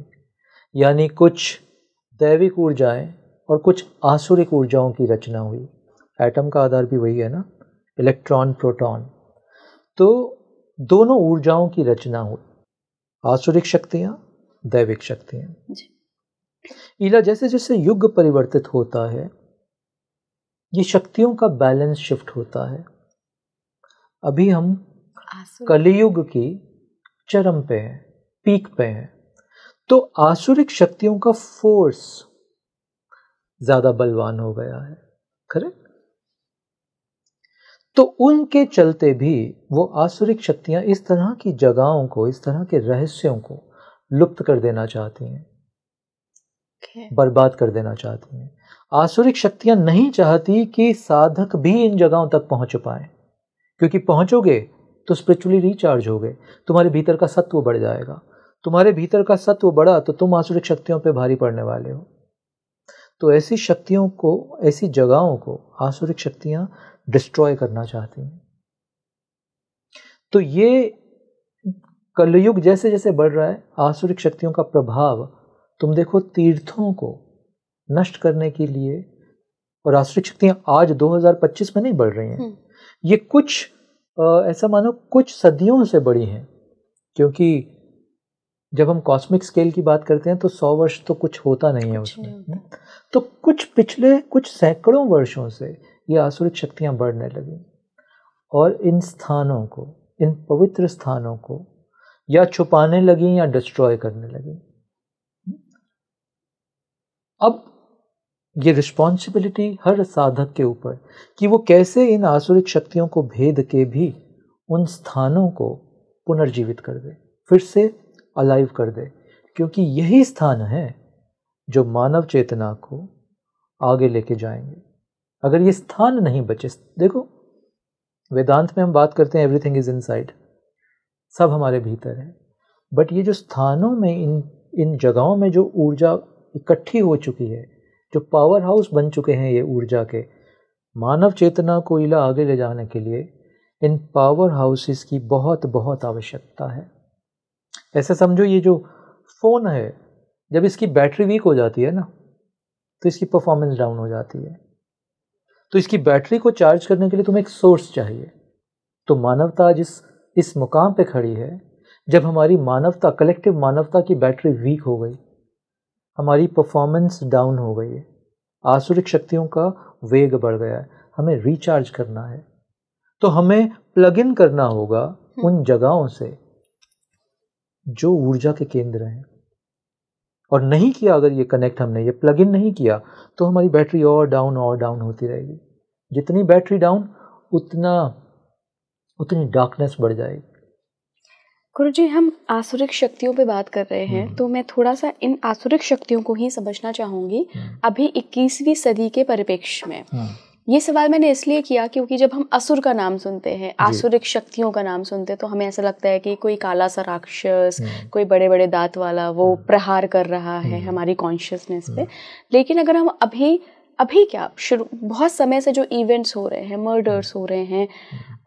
यानी कुछ दैविक ऊर्जाएं और कुछ आसुरिक ऊर्जाओं की रचना हुई। एटम का आधार भी वही है ना, इलेक्ट्रॉन प्रोटॉन। तो दोनों ऊर्जाओं की रचना हुई, आसुरिक शक्तियां, दैविक शक्तियां। ईला जैसे जैसे युग परिवर्तित होता है ये शक्तियों का बैलेंस शिफ्ट होता है। अभी हम कलियुग की चरम पे हैं, पीक पे हैं, तो आसुरिक शक्तियों का फोर्स ज्यादा बलवान हो गया है, करेक्ट? तो उनके चलते भी वो आसुरिक शक्तियां इस तरह की जगहों को, इस तरह के रहस्यों को लुप्त कर देना चाहती हैं, बर्बाद कर देना चाहती हैं। आसुरिक शक्तियां नहीं चाहती कि साधक भी इन जगहों तक पहुंच पाए, क्योंकि पहुंचोगे तो स्पिरिचुअली रिचार्ज होगे, तुम्हारे भीतर का सत्व बढ़ जाएगा। तुम्हारे भीतर का सत्व बढ़ा तो तुम आसुरिक शक्तियों पे भारी पड़ने वाले हो। तो ऐसी शक्तियों को, ऐसी जगहों को आसुरिक शक्तियां डिस्ट्रॉय करना चाहती हैं। तो ये कलयुग जैसे जैसे बढ़ रहा है, आसुरिक शक्तियों का प्रभाव तुम देखो तीर्थों को नष्ट करने के लिए। और आसुरिक शक्तियां आज 2025 में नहीं बढ़ रही हैं, ये कुछ ऐसा मानो कुछ सदियों से बढ़ी हैं, क्योंकि जब हम कॉस्मिक स्केल की बात करते हैं तो 100 वर्ष तो कुछ होता नहीं है उसमें। तो कुछ सैकड़ों वर्षों से ये आसुरिक शक्तियां बढ़ने लगी और इन स्थानों को, इन पवित्र स्थानों को या छुपाने लगी या डिस्ट्रॉय करने लगी। अब ये रिस्पॉन्सिबिलिटी हर साधक के ऊपर कि वो कैसे इन आसुरिक शक्तियों को भेद के भी उन स्थानों को पुनर्जीवित कर दे, फिर से अलाइव कर दे, क्योंकि यही स्थान है जो मानव चेतना को आगे लेके जाएंगे। अगर ये स्थान नहीं बचे, देखो वेदांत में हम बात करते हैं एवरीथिंग इज इनसाइड, सब हमारे भीतर है, बट ये जो स्थानों में, इन जगहों में जो ऊर्जा इकट्ठी हो चुकी है, जो पावर हाउस बन चुके हैं ये ऊर्जा के, मानव चेतना को इला आगे ले जाने के लिए इन पावर हाउसेस की बहुत बहुत आवश्यकता है। ऐसे समझो ये जो फ़ोन है, जब इसकी बैटरी वीक हो जाती है ना तो इसकी परफॉर्मेंस डाउन हो जाती है। तो इसकी बैटरी को चार्ज करने के लिए तुम्हें एक सोर्स चाहिए। तो मानवता आज इस मुकाम पे खड़ी है जब हमारी मानवता, कलेक्टिव मानवता की बैटरी वीक हो गई, हमारी परफॉर्मेंस डाउन हो गई है, आसुरिक शक्तियों का वेग बढ़ गया है, हमें रिचार्ज करना है। तो हमें प्लग इन करना होगा उन जगहों से जो ऊर्जा के केंद्र हैं। और नहीं किया अगर ये कनेक्ट, हमने ये प्लग इन नहीं किया, तो हमारी बैटरी और डाउन होती रहेगी। जितनी बैटरी डाउन उतनी डार्कनेस बढ़ जाएगी। गुरुजी, हम आसुरिक शक्तियों पे बात कर रहे हैं, तो मैं थोड़ा सा इन आसुरिक शक्तियों को ही समझना चाहूंगी अभी 21वीं सदी के परिप्रेक्ष्य में। ये सवाल मैंने इसलिए किया क्योंकि जब हम असुर का नाम सुनते हैं, आसुरिक शक्तियों का नाम सुनते हैं, तो हमें ऐसा लगता है कि कोई काला सा राक्षस, कोई बड़े बड़े दांत वाला वो प्रहार कर रहा है हमारी कॉन्शियसनेस पे। लेकिन अगर हम अभी क्या बहुत समय से जो इवेंट्स हो रहे हैं, मर्डर्स हो रहे हैं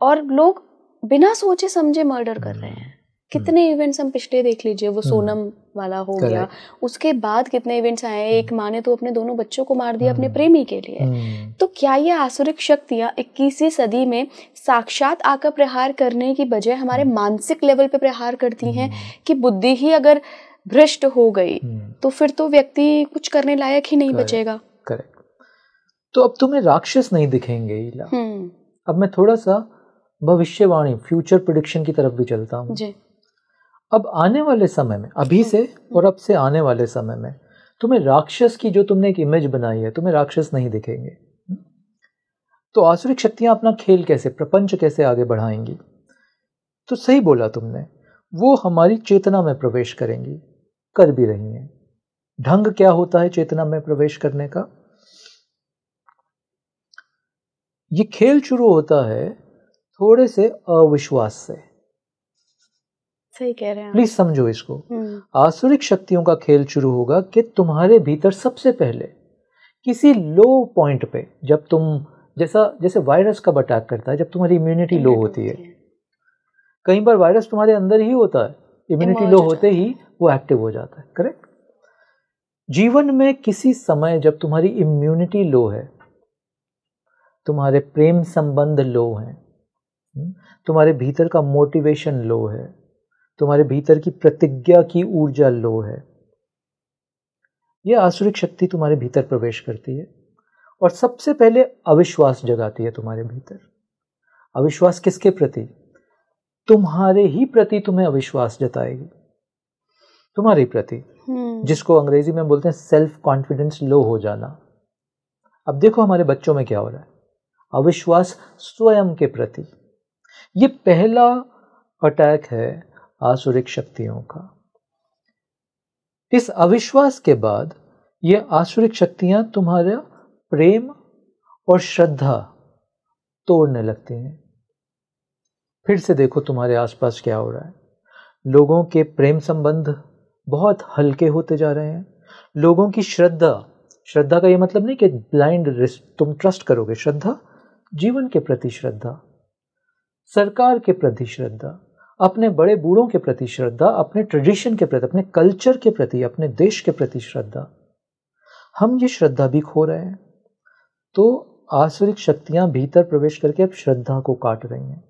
और लोग बिना सोचे समझे मर्डर कर रहे हैं। कितने इवेंट्स हम पिछले देख लीजिए, वो सोनम वाला हो गया, उसके बाद कितने इवेंट्स आए हैं। एक माँ ने तो अपने दोनों बच्चों को मार दिया अपने प्रेमी के लिए। तो क्या ये आसुरिक शक्तियां 21वीं सदी में साक्षात आकर प्रहार करने की बजाय हमारे मानसिक लेवल पे प्रहार करती हैं कि बुद्धि ही अगर भ्रष्ट हो गई तो फिर तो व्यक्ति कुछ करने लायक ही नहीं बचेगा? करेक्ट। तो अब तुम्हें राक्षस नहीं दिखेंगे ईला। अब मैं थोड़ा सा भविष्यवाणी, फ्यूचर प्रेडिक्शन की तरफ भी चलता हूँ। अब आने वाले समय में, अभी से और अब से आने वाले समय में तुम्हें राक्षस की, जो तुमने एक इमेज बनाई है, तुम्हें राक्षस नहीं दिखेंगे। तो आसुरिक शक्तियां अपना खेल कैसे, प्रपंच कैसे आगे बढ़ाएंगी? तो सही बोला तुमने, वो हमारी चेतना में प्रवेश करेंगी, कर भी रही हैं। ढंग क्या होता है चेतना में प्रवेश करने का? ये खेल शुरू होता है थोड़े से अविश्वास से। सही कह रहे हैं आप। प्लीज समझो इसको। आसुरिक शक्तियों का खेल शुरू होगा कि तुम्हारे भीतर सबसे पहले किसी लो पॉइंट पे, जब तुम जैसे वायरस कब अटैक करता है, जब तुम्हारी इम्यूनिटी लो होती है। कई बार वायरस तुम्हारे अंदर ही होता है, इम्यूनिटी लो होते ही वो एक्टिव हो जाता है। करेक्ट। जीवन में किसी समय जब तुम्हारी इम्यूनिटी लो है, तुम्हारे प्रेम संबंध लो हैं, तुम्हारे भीतर का मोटिवेशन लो है, तुम्हारे भीतर की प्रतिज्ञा की ऊर्जा लो है, यह आसुरिक शक्ति तुम्हारे भीतर प्रवेश करती है और सबसे पहले अविश्वास जगाती है तुम्हारे भीतर। अविश्वास किसके प्रति? तुम्हारे ही प्रति तुम्हें अविश्वास जताएगी, तुम्हारे प्रति, जिसको अंग्रेजी में बोलते हैं सेल्फ कॉन्फिडेंस लो हो जाना। अब देखो हमारे बच्चों में क्या हो रहा है, अविश्वास स्वयं के प्रति। ये पहला अटैक है आसुरिक शक्तियों का। इस अविश्वास के बाद ये आसुरिक शक्तियां तुम्हारा प्रेम और श्रद्धा तोड़ने लगती हैं। फिर से देखो तुम्हारे आसपास क्या हो रहा है। लोगों के प्रेम संबंध बहुत हल्के होते जा रहे हैं। लोगों की श्रद्धा का ये मतलब नहीं कि ब्लाइंड तुम ट्रस्ट करोगे। श्रद्धा, जीवन के प्रति श्रद्धा, सरकार के प्रति श्रद्धा, अपने बड़े बूढ़ों के प्रति श्रद्धा, अपने ट्रेडिशन के प्रति, अपने कल्चर के प्रति, अपने देश के प्रति श्रद्धा। हम ये श्रद्धा भी खो रहे हैं। तो आसुरिक शक्तियां भीतर प्रवेश करके अब श्रद्धा को काट रही हैं।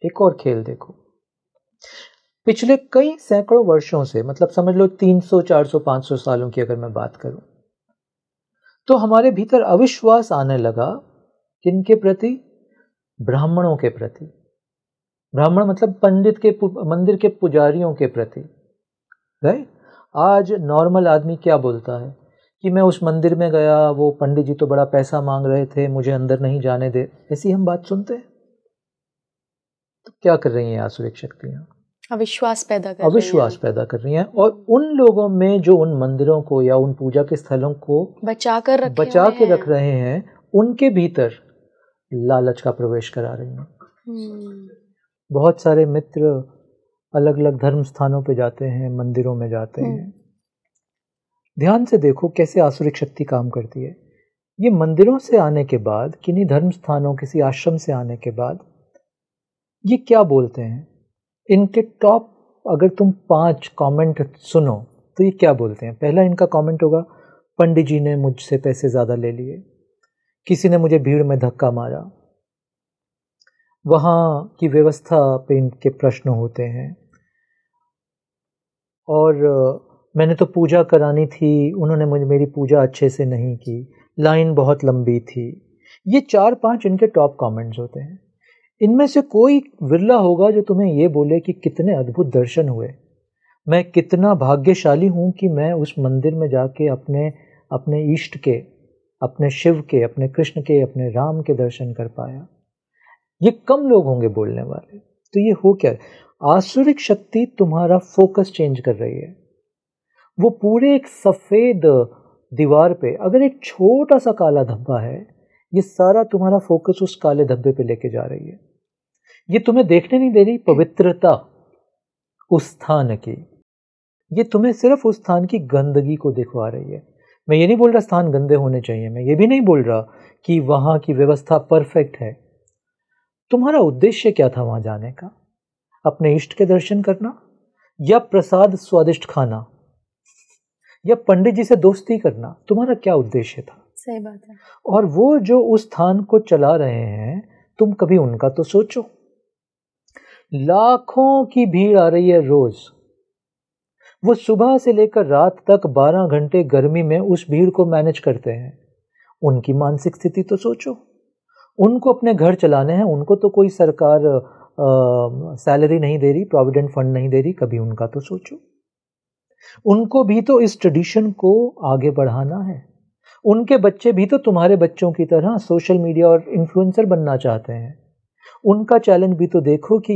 एक और खेल देखो, पिछले कई सैकड़ों वर्षों से, मतलब समझ लो 300, 400, 500 सालों की अगर मैं बात करूं, तो हमारे भीतर अविश्वास आने लगा किनके प्रति? ब्राह्मणों के प्रति। ब्राह्मण मतलब पंडित के, मंदिर के पुजारियों के प्रति। राइट। आज नॉर्मल आदमी क्या बोलता है कि मैं उस मंदिर में गया, वो पंडित जी तो बड़ा पैसा मांग रहे थे, मुझे अंदर नहीं जाने दे। ऐसी हम बात सुनते हैं। तो क्या कर रही हैं आसुरिक शक्तियां? अविश्वास पैदा कर रही हैं और उन लोगों में जो उन मंदिरों को या उन पूजा के स्थलों को बचा के रख रहे हैं, उनके भीतर लालच का प्रवेश करा रही हैं। बहुत सारे मित्र अलग अलग धर्म स्थानों पे जाते हैं, मंदिरों में जाते हैं। ध्यान से देखो कैसे आसुरिक शक्ति काम करती है। ये मंदिरों से आने के बाद, किन्हीं धर्म स्थानों, किसी आश्रम से आने के बाद, ये क्या बोलते हैं? इनके टॉप अगर तुम 5 कमेंट सुनो तो ये क्या बोलते हैं? पहला इनका कमेंट होगा, पंडित जी ने मुझसे पैसे ज़्यादा ले लिए, किसी ने मुझे भीड़ में धक्का मारा, वहाँ की व्यवस्था पे इनके प्रश्न होते हैं, और मैंने तो पूजा करानी थी, उन्होंने मेरी पूजा अच्छे से नहीं की, लाइन बहुत लंबी थी। ये 4-5 इनके टॉप कमेंट्स होते हैं। इनमें से कोई विरला होगा जो तुम्हें ये बोले कि कितने अद्भुत दर्शन हुए, मैं कितना भाग्यशाली हूँ कि मैं उस मंदिर में जाके अपने इष्ट के, अपने शिव के, अपने कृष्ण के, अपने राम के दर्शन कर पाया। ये कम लोग होंगे बोलने वाले। तो ये हो क्या? आसुरिक शक्ति तुम्हारा फोकस चेंज कर रही है। वो पूरे एक सफ़ेद दीवार पे अगर एक छोटा सा काला धब्बा है, ये सारा तुम्हारा फोकस उस काले धब्बे पे लेके जा रही है। ये तुम्हें देखने नहीं दे रही पवित्रता उस स्थान की, ये तुम्हें सिर्फ उस स्थान की गंदगी को दिखवा रही है। मैं ये नहीं बोल रहा स्थान गंदे होने चाहिए, मैं ये भी नहीं बोल रहा कि वहाँ की व्यवस्था परफेक्ट है। तुम्हारा उद्देश्य क्या था वहाँ जाने का? अपने इष्ट के दर्शन करना, या प्रसाद स्वादिष्ट खाना, या पंडित जी से दोस्ती करना? तुम्हारा क्या उद्देश्य था? सही बात है। और वो जो उस स्थान को चला रहे हैं, तुम कभी उनका तो सोचो। लाखों की भीड़ आ रही है रोज, वो सुबह से लेकर रात तक 12 घंटे गर्मी में उस भीड़ को मैनेज करते हैं। उनकी मानसिक स्थिति तो सोचो। उनको अपने घर चलाने हैं, उनको तो कोई सरकार सैलरी नहीं दे रही, प्रोविडेंट फंड नहीं दे रही, कभी उनका तो सोचो। उनको भी तो इस ट्रेडिशन को आगे बढ़ाना है, उनके बच्चे भी तो तुम्हारे बच्चों की तरह सोशल मीडिया और इन्फ्लुएंसर बनना चाहते हैं। उनका चैलेंज भी तो देखो कि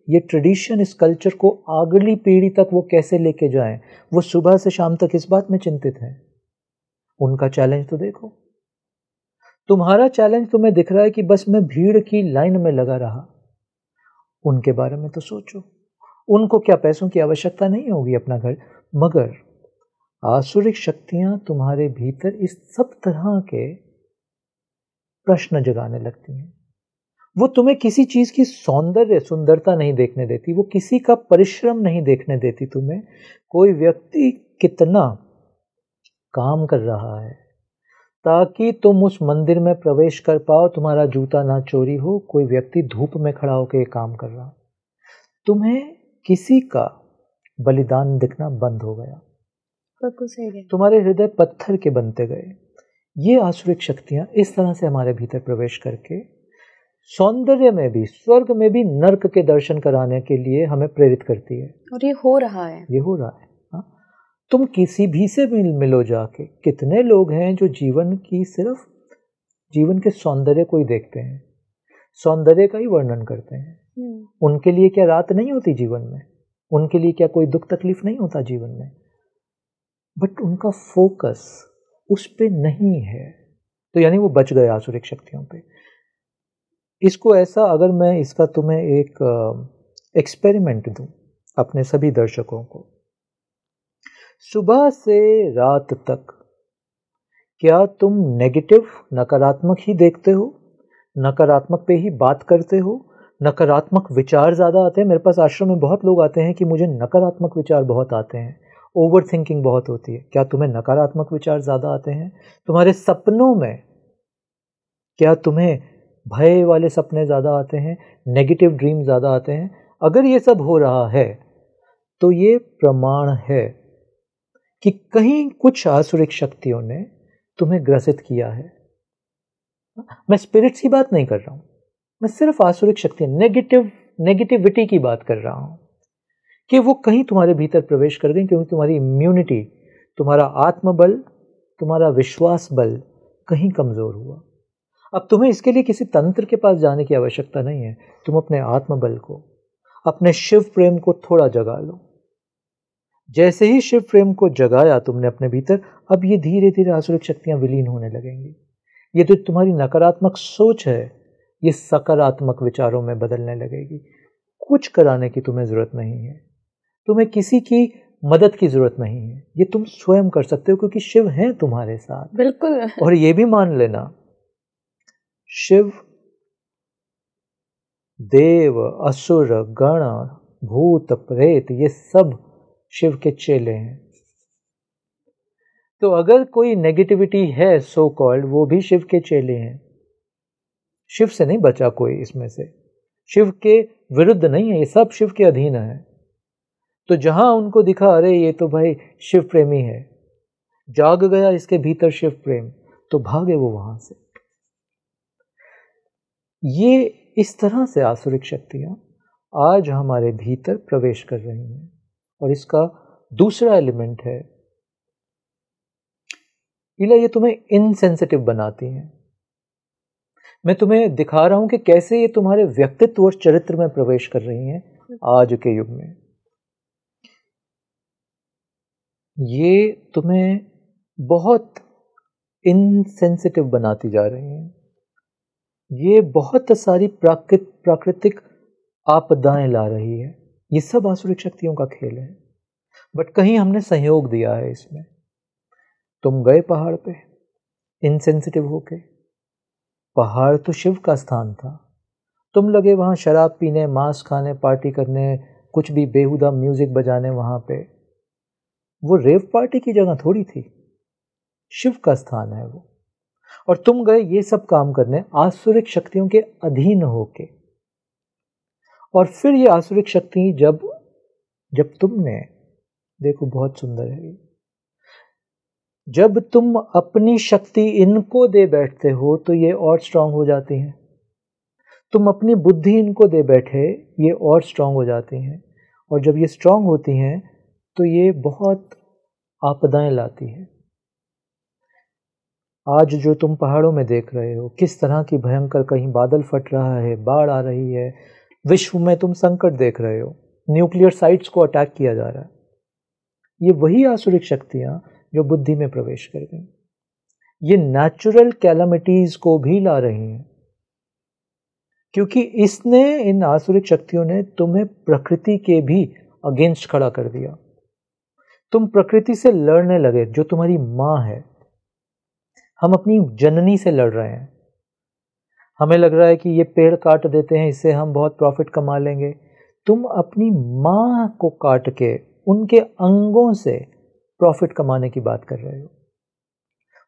ये ट्रेडिशन, इस कल्चर को अगली पीढ़ी तक वो कैसे लेके जाएं। वो सुबह से शाम तक इस बात में चिंतित हैं। उनका चैलेंज तो देखो। तुम्हारा चैलेंज तुम्हें दिख रहा है कि बस मैं भीड़ की लाइन में लगा रहा। उनके बारे में तो सोचो। उनको क्या पैसों की आवश्यकता नहीं होगी अपना घर, मगर आसुरिक शक्तियां तुम्हारे भीतर इस सब तरह के प्रश्न जगाने लगती हैं। वो तुम्हें किसी चीज की सुंदरता नहीं देखने देती, वो किसी का परिश्रम नहीं देखने देती तुम्हें। कोई व्यक्ति कितना काम कर रहा है ताकि तुम उस मंदिर में प्रवेश कर पाओ, तुम्हारा जूता ना चोरी हो। कोई व्यक्ति धूप में खड़ा होकर ये काम कर रहा। तुम्हें किसी का बलिदान दिखना बंद हो गया, तुम्हारे हृदय पत्थर के बनते गए। ये आसुरिक शक्तियां इस तरह से हमारे भीतर प्रवेश करके सौंदर्य में भी, स्वर्ग में भी नर्क के दर्शन कराने के लिए हमें प्रेरित करती है। और ये हो रहा है, ये हो रहा है। हाँ? तुम किसी भी से मिलो जाके, कितने लोग हैं जो जीवन की सिर्फ जीवन के सौंदर्य को ही देखते हैं, सौंदर्य का ही वर्णन करते हैं। उनके लिए क्या रात नहीं होती जीवन में? उनके लिए क्या कोई दुख तकलीफ नहीं होता जीवन में? बट उनका फोकस उस पे नहीं है, तो यानी वो बच गए आसुरिक शक्तियों पे। इसको ऐसा, अगर मैं इसका तुम्हें एक एक्सपेरिमेंट दूं अपने सभी दर्शकों को, सुबह से रात तक क्या तुम नेगेटिव, नकारात्मक ही देखते हो? नकारात्मक पे ही बात करते हो? नकारात्मक विचार ज़्यादा आते हैं? मेरे पास आश्रम में बहुत लोग आते हैं कि मुझे नकारात्मक विचार बहुत आते हैं, ओवर थिंकिंग बहुत होती है। क्या तुम्हें नकारात्मक विचार ज़्यादा आते हैं? तुम्हारे सपनों में क्या तुम्हें भय वाले सपने ज़्यादा आते हैं, नेगेटिव ड्रीम ज़्यादा आते हैं? अगर ये सब हो रहा है तो ये प्रमाण है कि कहीं कुछ आसुरिक शक्तियों ने तुम्हें ग्रसित किया है। मैं स्पिरिट्स की बात नहीं कर रहा हूँ, मैं सिर्फ आसुरिक शक्ति, नेगेटिविटी की बात कर रहा हूँ कि वो कहीं तुम्हारे भीतर प्रवेश कर गई, क्योंकि तुम्हारी इम्यूनिटी, तुम्हारा आत्मबल, तुम्हारा विश्वास बल कहीं कमज़ोर हुआ। अब तुम्हें इसके लिए किसी तंत्र के पास जाने की आवश्यकता नहीं है। तुम अपने आत्मबल को, अपने शिव प्रेम को थोड़ा जगा लो। जैसे ही शिव प्रेम को जगाया तुमने अपने भीतर, अब ये धीरे धीरे आसुरिक शक्तियां विलीन होने लगेंगी। ये जो तुम्हारी नकारात्मक सोच है, ये सकारात्मक विचारों में बदलने लगेगी। कुछ कराने की तुम्हें ज़रूरत नहीं है, तुम्हें किसी की मदद की ज़रूरत नहीं है। ये तुम स्वयं कर सकते हो, क्योंकि शिव हैं तुम्हारे साथ। बिल्कुल। और ये भी मान लेना, शिव देव, असुर, गण, भूत, प्रेत, ये सब शिव के चेले हैं। तो अगर कोई नेगेटिविटी है सो कॉल्ड, वो भी शिव के चेले हैं। शिव से नहीं बचा कोई इसमें से, शिव के विरुद्ध नहीं है, ये सब शिव के अधीन है। तो जहां उनको दिखा, अरे ये तो भाई शिव प्रेमी है, जाग गया इसके भीतर शिव प्रेम, तो भागे वो वहां से। ये इस तरह से आसुरिक शक्तियां आज हमारे भीतर प्रवेश कर रही हैं। और इसका दूसरा एलिमेंट है, ये तुम्हें इनसेंसिटिव बनाती हैं। मैं तुम्हें दिखा रहा हूं कि कैसे ये तुम्हारे व्यक्तित्व और चरित्र में प्रवेश कर रही हैं आज के युग में। ये तुम्हें बहुत इनसेंसिटिव बनाती जा रही हैं। ये बहुत सारी प्राकृतिक आपदाएं ला रही है। ये सब आसुरिक शक्तियों का खेल है, बट कहीं हमने सहयोग दिया है इसमें। तुम गए पहाड़ पे इनसेंसिटिव होके, पहाड़ तो शिव का स्थान था। तुम लगे वहां शराब पीने, मांस खाने, पार्टी करने, कुछ भी बेहुदा म्यूजिक बजाने वहां पे। वो रेव पार्टी की जगह थोड़ी थी, शिव का स्थान है वो। और तुम गए ये सब काम करने आसुरिक शक्तियों के अधीन होके। और फिर ये आसुरिक शक्ति जब तुमने, देखो बहुत सुंदर है ये, जब तुम अपनी शक्ति इनको दे बैठते हो तो ये और स्ट्रांग हो जाती हैं। तुम अपनी बुद्धि इनको दे बैठे, ये और स्ट्रांग हो जाती हैं। और जब ये स्ट्रांग होती हैं तो ये बहुत आपदाएं लाती हैं। आज जो तुम पहाड़ों में देख रहे हो, किस तरह की भयंकर, कहीं बादल फट रहा है, बाढ़ आ रही है, विश्व में तुम संकट देख रहे हो, न्यूक्लियर साइट्स को अटैक किया जा रहा है, ये वही आसुरिक शक्तियां जो बुद्धि में प्रवेश कर गई, ये नेचुरल कैलामिटीज को भी ला रही हैं, क्योंकि इसने, इन आसुरिक शक्तियों ने तुम्हें प्रकृति के भी अगेंस्ट खड़ा कर दिया। तुम प्रकृति से लड़ने लगे, जो तुम्हारी माँ है। हम अपनी जननी से लड़ रहे हैं। हमें लग रहा है कि ये पेड़ काट देते हैं, इससे हम बहुत प्रॉफिट कमा लेंगे। तुम अपनी माँ को काट के उनके अंगों से प्रॉफिट कमाने की बात कर रहे हो।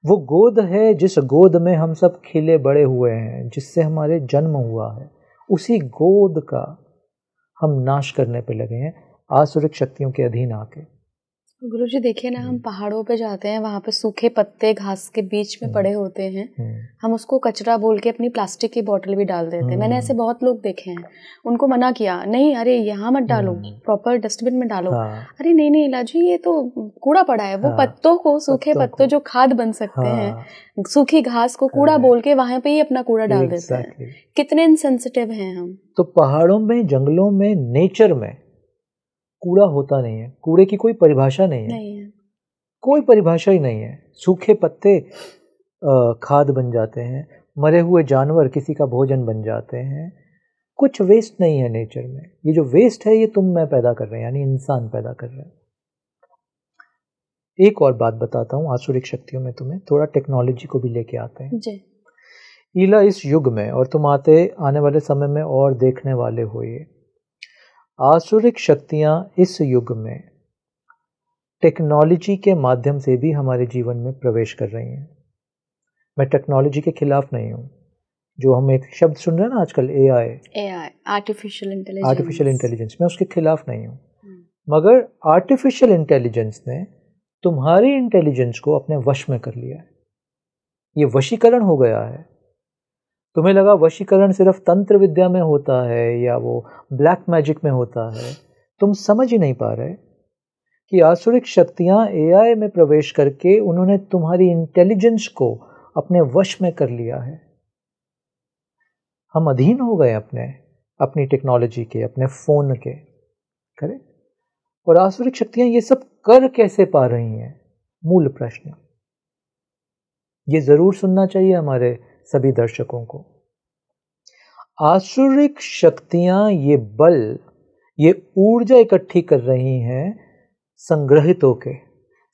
वो गोद है जिस गोद में हम सब खिले बड़े हुए हैं, जिससे हमारे जन्म हुआ है, उसी गोद का हम नाश करने पे लगे हैं आसुरिक शक्तियों के अधीन आके। गुरुजी देखिए ना, हम पहाड़ों पे जाते हैं, वहाँ पे सूखे पत्ते घास के बीच में पड़े होते हैं, हम उसको कचरा बोल के अपनी प्लास्टिक की बोतल भी डाल देते हैं। मैंने ऐसे बहुत लोग देखे हैं, उनको मना किया, नहीं अरे यहाँ मत डालो, प्रॉपर डस्टबिन में डालो। अरे नहीं नहीं इलाजी, ये तो कूड़ा पड़ा है। वो पत्तों को, सूखे पत्तों जो खाद बन सकते हैं, सूखी घास को कूड़ा बोल के वहां पे ही अपना कूड़ा डाल देते हैं। कितने इनसेंसिटिव हैं हम। तो पहाड़ों में, जंगलों में, नेचर में कूड़ा होता नहीं है। कूड़े की कोई परिभाषा नहीं है, कोई परिभाषा ही नहीं है। सूखे पत्ते खाद बन जाते हैं, मरे हुए जानवर किसी का भोजन बन जाते हैं। कुछ वेस्ट नहीं है नेचर में। ये जो वेस्ट है, ये तुम मैं पैदा कर रहे हैं, यानी इंसान पैदा कर रहे हैं। एक और बात बताता हूँ आसुरिक शक्तियों में, तुम्हें थोड़ा टेक्नोलॉजी को भी लेके आते हैं जी। ईला, इस युग में, और तुम आने वाले समय में और देखने वाले हो, ये आसुरिक शक्तियां इस युग में टेक्नोलॉजी के माध्यम से भी हमारे जीवन में प्रवेश कर रही हैं। मैं टेक्नोलॉजी के खिलाफ नहीं हूं। जो हम एक शब्द सुन रहे हैं ना आजकल, AI, आर्टिफिशियल इंटेलिजेंस, मैं उसके खिलाफ नहीं हूं। मगर आर्टिफिशियल इंटेलिजेंस ने तुम्हारी इंटेलिजेंस को अपने वश में कर लिया है। ये वशीकरण हो गया है। तुम्हें लगा वशीकरण सिर्फ तंत्र विद्या में होता है या वो ब्लैक मैजिक में होता है। तुम समझ ही नहीं पा रहे कि आसुरिक शक्तियां AI में प्रवेश करके उन्होंने तुम्हारी इंटेलिजेंस को अपने वश में कर लिया है। हम अधीन हो गए अपनी टेक्नोलॉजी के, अपने फोन के। करेक्ट। और आसुरिक शक्तियां ये सब कर कैसे पा रही हैं? मूल प्रश्न ये जरूर सुनना चाहिए हमारे सभी दर्शकों को। आसुरिक शक्तियां ये बल, ये ऊर्जा इकट्ठी कर रही हैं संग्रहित होके,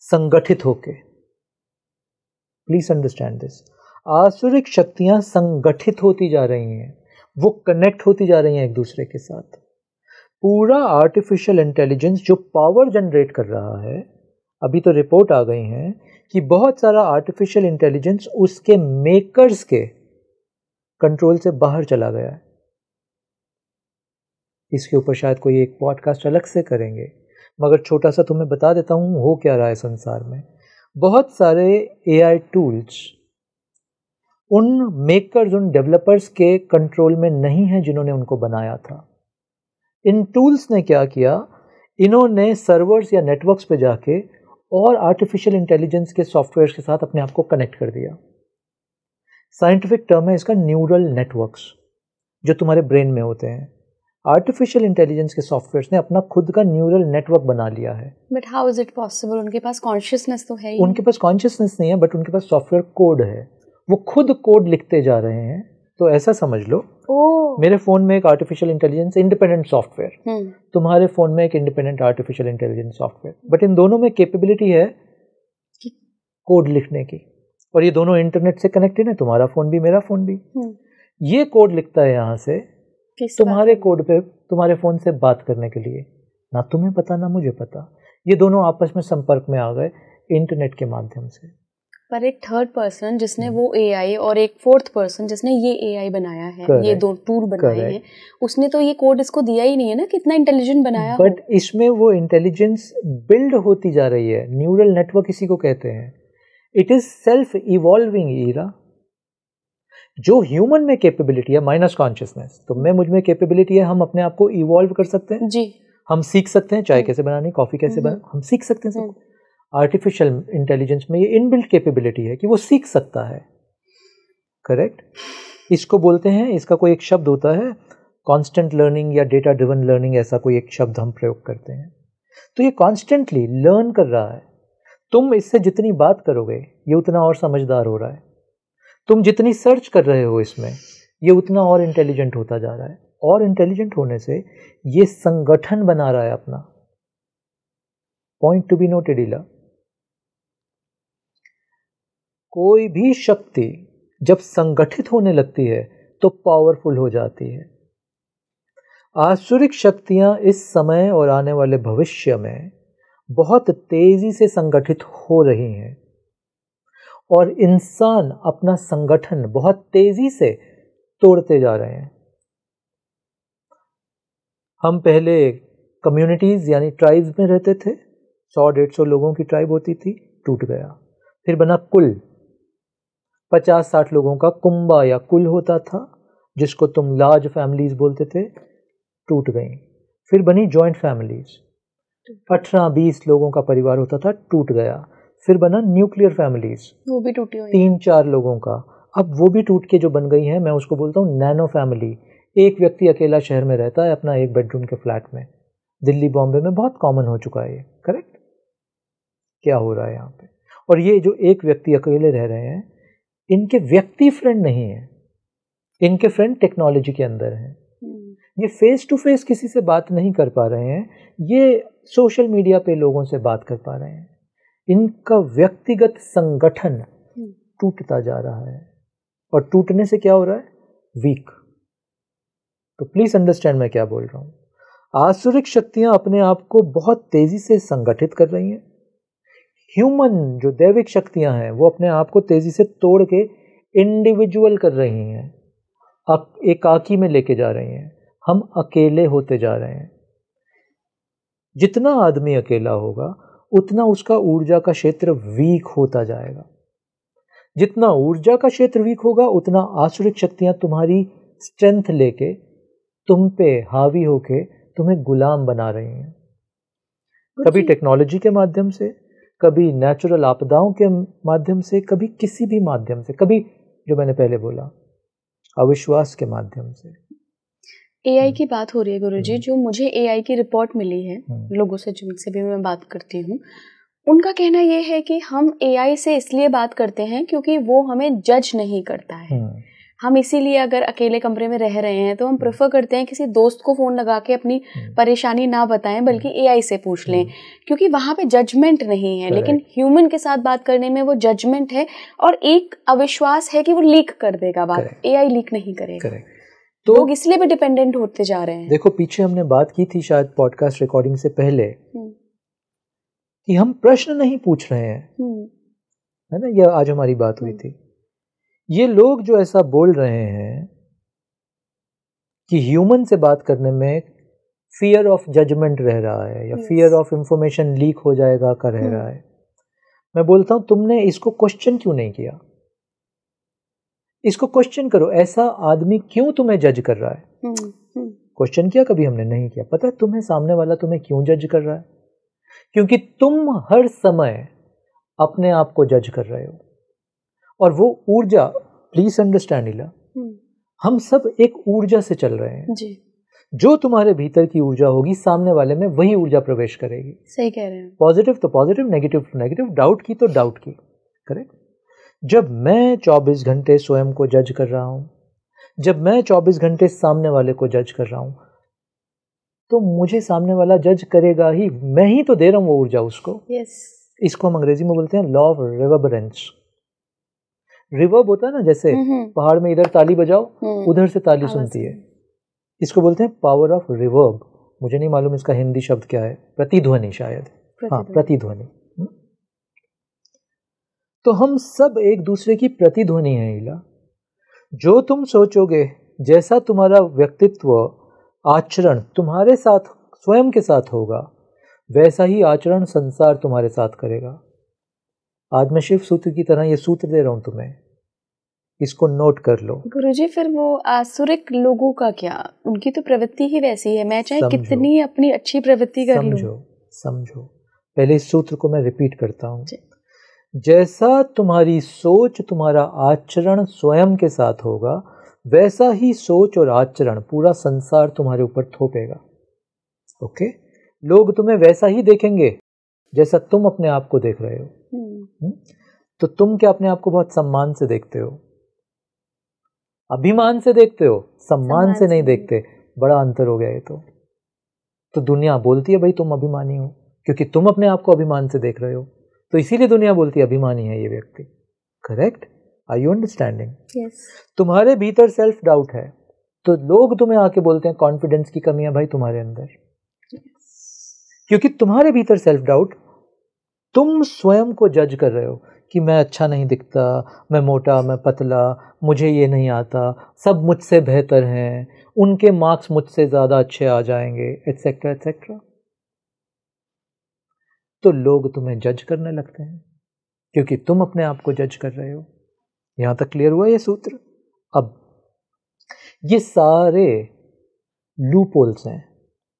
संगठित होके। Please understand this. आसुरिक शक्तियां संगठित होती जा रही हैं, वो कनेक्ट होती जा रही हैं एक दूसरे के साथ। पूरा आर्टिफिशियल इंटेलिजेंस जो पावर जनरेट कर रहा है, अभी तो रिपोर्ट आ गई हैं कि बहुत सारा आर्टिफिशियल इंटेलिजेंस उसके मेकर्स के कंट्रोल से बाहर चला गया है। इसके ऊपर शायद कोई एक पॉडकास्ट अलग से करेंगे, मगर छोटा सा तुम्हें बता देता हूँ हो क्या रहा है संसार में। बहुत सारे AI टूल्स उन मेकर्स, उन डेवलपर्स के कंट्रोल में नहीं है जिन्होंने उनको बनाया था। इन टूल्स ने क्या किया, इन्होंने सर्वर्स या नेटवर्क्स पे जाके और आर्टिफिशियल इंटेलिजेंस के सॉफ्टवेयर के साथ अपने आप को कनेक्ट कर दिया। साइंटिफिक टर्म है इसका न्यूरल नेटवर्क्स, जो तुम्हारे ब्रेन में होते हैं। आर्टिफिशियल इंटेलिजेंस के सॉफ्टवेयर ने अपना खुद का न्यूरल नेटवर्क बना लिया है। But how is it possible? उनके पास कॉन्शियसनेस तो है ही। उनके पास कॉन्शियसनेस नहीं है, बट उनके पास सॉफ्टवेयर कोड है। वो खुद कोड लिखते जा रहे हैं। तो ऐसा समझ लो, मेरे फोन में एक आर्टिफिशियल इंटेलिजेंस इंडिपेंडेंट सॉफ्टवेयर, तुम्हारे फोन में एक independent artificial intelligence software, but in दोनों में कैपेबिलिटी है कोड लिखने की। और ये दोनों इंटरनेट से कनेक्टेड है, तुम्हारा फोन भी मेरा फोन भी। ये कोड लिखता है यहाँ से तुम्हारे कोड पे, तुम्हारे फोन से बात करने के लिए। ना तुम्हें पता ना मुझे पता, ये दोनों आपस में संपर्क में आ गए इंटरनेट के माध्यम से। पर एक थर्ड पर्सन जिसने वो AI और एक फोर्थ पर्सन जिसने ये AI बनाया है, ये दो टूल बनाए हैं, उसने तो ये कोड इसको दिया ही नहीं है ना, कितना इंटेलिजेंट बनाया। बट इसमें वो इंटेलिजेंस बिल्ड होती जा रही है। न्यूरल नेटवर्क इसी को कहते हैं। It is self evolving era. जो ह्यूमन में कैपेबिलिटी है माइनस कॉन्शियसनेस, तो मैं मुझ में कैपेबिलिटी है, हम अपने आप को इवॉल्व कर सकते हैं जी। हम सीख सकते हैं चाय कैसे बनानी, कॉफी कैसे बनानी, हम सीख सकते हैं सब। आर्टिफिशियल इंटेलिजेंस में ये इनबिल्ट कैपेबिलिटी है कि वो सीख सकता है। करेक्ट। इसको बोलते हैं, इसका कोई एक शब्द होता है कांस्टेंट लर्निंग या डेटा ड्रिवन लर्निंग, ऐसा कोई एक शब्द हम प्रयोग करते हैं। तो ये कॉन्स्टेंटली लर्न कर रहा है। तुम इससे जितनी बात करोगे ये उतना और समझदार हो रहा है। तुम जितनी सर्च कर रहे हो इसमें ये उतना और इंटेलिजेंट होता जा रहा है। और इंटेलिजेंट होने से ये संगठन बना रहा है अपना। पॉइंट टू बी नोटेड इला, कोई भी शक्ति जब संगठित होने लगती है तो पावरफुल हो जाती है। आसुरिक शक्तियां इस समय और आने वाले भविष्य में बहुत तेजी से संगठित हो रही हैं और इंसान अपना संगठन बहुत तेजी से तोड़ते जा रहे हैं। हम पहले कम्युनिटीज यानी ट्राइब्स में रहते थे, 100-150 लोगों की ट्राइब होती थी, टूट गया। फिर बना कुल, 50-60 लोगों का कुंबा या कुल होता था जिसको तुम लार्ज फैमिलीज बोलते थे, टूट गई। फिर बनी जॉइंट फैमिलीज, 18-20 लोगों का परिवार होता था, टूट गया। फिर बना न्यूक्लियर फैमिलीज, वो भी टूटी हुई, 3-4 लोगों का। अब वो भी टूट के जो बन गई है, मैं उसको बोलता हूँ नैनो फैमिली। एक व्यक्ति अकेला शहर में रहता है अपना 1 बेडरूम के फ्लैट में। दिल्ली बॉम्बे में बहुत कॉमन हो चुका है ये। करेक्ट। क्या हो रहा है यहाँ पे? और ये जो एक व्यक्ति अकेले रह रहे हैं, इनके व्यक्ति फ्रेंड नहीं है, इनके फ्रेंड टेक्नोलॉजी के अंदर हैं। ये फेस टू फेस किसी से बात नहीं कर पा रहे हैं, ये सोशल मीडिया पे लोगों से बात कर पा रहे हैं। इनका व्यक्तिगत संगठन टूटता जा रहा है और टूटने से क्या हो रहा है? वीक। तो प्लीज अंडरस्टैंड मैं क्या बोल रहा हूं। आसुरिक शक्तियां अपने आप को बहुत तेजी से संगठित कर रही हैं। ह्यूमन जो दैविक शक्तियां हैं वो अपने आप को तेजी से तोड़ के इंडिविजुअल कर रही हैं, एकाकी में लेके जा रही हैं। हम अकेले होते जा रहे हैं। जितना आदमी अकेला होगा उतना उसका ऊर्जा का क्षेत्र वीक होता जाएगा। जितना ऊर्जा का क्षेत्र वीक होगा उतना आसुरिक शक्तियां तुम्हारी स्ट्रेंथ लेके तुम पे हावी होके तुम्हें गुलाम बना रही हैं। कभी टेक्नोलॉजी के माध्यम से, कभी नेचुरल आपदाओं के माध्यम से, कभी किसी भी माध्यम से, कभी जो मैंने पहले बोला अविश्वास के माध्यम से। एआई की बात हो रही है गुरुजी, जो मुझे एआई की रिपोर्ट मिली है लोगों से जिनसे भी मैं बात करती हूँ, उनका कहना यह है कि हम एआई से इसलिए बात करते हैं क्योंकि वो हमें जज नहीं करता है। हम इसीलिए अगर अकेले कमरे में रह रहे हैं तो हम प्रेफर करते हैं किसी दोस्त को फोन लगा के अपनी परेशानी ना बताएं, बल्कि एआई से पूछ लें, क्योंकि वहां पे जजमेंट नहीं है। लेकिन ह्यूमन के साथ बात करने में वो जजमेंट है और एक अविश्वास है कि वो लीक कर देगा बात। एआई लीक नहीं करेगा। तो लोग इसलिए भी डिपेंडेंट होते जा रहे हैं। देखो, पीछे हमने बात की थी शायद पॉडकास्ट रिकॉर्डिंग से पहले कि हम प्रश्न नहीं पूछ रहे हैं, है ना? यह आज हमारी बात हुई थी। ये लोग जो ऐसा बोल रहे हैं कि ह्यूमन से बात करने में फियर ऑफ जजमेंट रह रहा है या फियर ऑफ इंफॉर्मेशन लीक हो जाएगा का रह रहा है, मैं बोलता हूं तुमने इसको क्वेश्चन क्यों नहीं किया? इसको क्वेश्चन करो, ऐसा आदमी क्यों तुम्हें जज कर रहा है? क्वेश्चन किया कभी हमने? नहीं किया। पता है तुम्हें सामने वाला तुम्हें क्यों जज कर रहा है? क्योंकि तुम हर समय अपने आप को जज कर रहे हो। और वो ऊर्जा, प्लीज अंडरस्टैंड इला, हम सब एक ऊर्जा से चल रहे हैं जी। जो तुम्हारे भीतर की ऊर्जा होगी सामने वाले में वही ऊर्जा प्रवेश करेगी। सही कह रहे हैं। पॉजिटिव तो पॉजिटिव, नेगेटिव तो नेगेटिव, डाउट की तो डाउट की। करेक्ट। जब मैं 24 घंटे स्वयं को जज कर रहा हूं, जब मैं 24 घंटे सामने वाले को जज कर रहा हूं, तो मुझे सामने वाला जज करेगा ही। मैं ही तो दे रहा हूं वो ऊर्जा उसको। इसको हम अंग्रेजी में बोलते हैं लॉ ऑफ रिवर्बरेंस। रिवर्ब होता है ना, जैसे पहाड़ में इधर ताली बजाओ उधर से ताली सुनती है, इसको बोलते हैं पावर ऑफ रिवर्ब। मुझे नहीं मालूम इसका हिंदी शब्द क्या है, प्रतिध्वनि शायद। हाँ, प्रतिध्वनि। तो हम सब एक दूसरे की प्रतिध्वनि है इला। जो तुम सोचोगे, जैसा तुम्हारा व्यक्तित्व आचरण तुम्हारे साथ स्वयं के साथ होगा, वैसा ही आचरण संसार तुम्हारे साथ करेगा। आज मैं शिव सूत्र की तरह ये सूत्र दे रहा हूं तुम्हें, इसको नोट कर लो। गुरुजी, फिर वो आसुरिक लोगों का क्या? उनकी तो प्रवृत्ति ही वैसी है, मैं चाहे कितनी अपनी अच्छी प्रवृत्ति कर लूं। समझो, पहले इस सूत्र को मैं रिपीट करता हूँ। जैसा तुम्हारी सोच तुम्हारा आचरण स्वयं के साथ होगा, वैसा ही सोच और आचरण पूरा संसार तुम्हारे ऊपर थोपेगा। ओके, लोग तुम्हें वैसा ही देखेंगे जैसा तुम अपने आप को देख रहे हो। तो तुम क्या अपने आप को बहुत सम्मान से देखते हो? अभिमान से देखते हो, सम्मान से नहीं देखते। बड़ा अंतर हो गया ये तो दुनिया बोलती है भाई तुम अभिमानी हो, क्योंकि तुम अपने आप को अभिमान से देख रहे हो, तो इसीलिए दुनिया बोलती है अभिमानी है ये व्यक्ति। Correct? Are you understanding? Yes. तुम्हारे भीतर सेल्फ डाउट है, तो लोग तुम्हें आके बोलते हैं कॉन्फिडेंस की कमी है भाई तुम्हारे अंदर। क्योंकि तुम्हारे भीतर सेल्फ डाउट, तुम स्वयं को जज कर रहे हो कि मैं अच्छा नहीं दिखता, मैं मोटा, मैं पतला, मुझे ये नहीं आता, सब मुझसे बेहतर हैं, उनके मार्क्स मुझसे ज़्यादा अच्छे आ जाएंगे, एटसेट्रा एटसेट्रा। तो लोग तुम्हें जज करने लगते हैं क्योंकि तुम अपने आप को जज कर रहे हो। यहाँ तक क्लियर हुआ ये सूत्र? अब ये सारे लूपहोल्स हैं,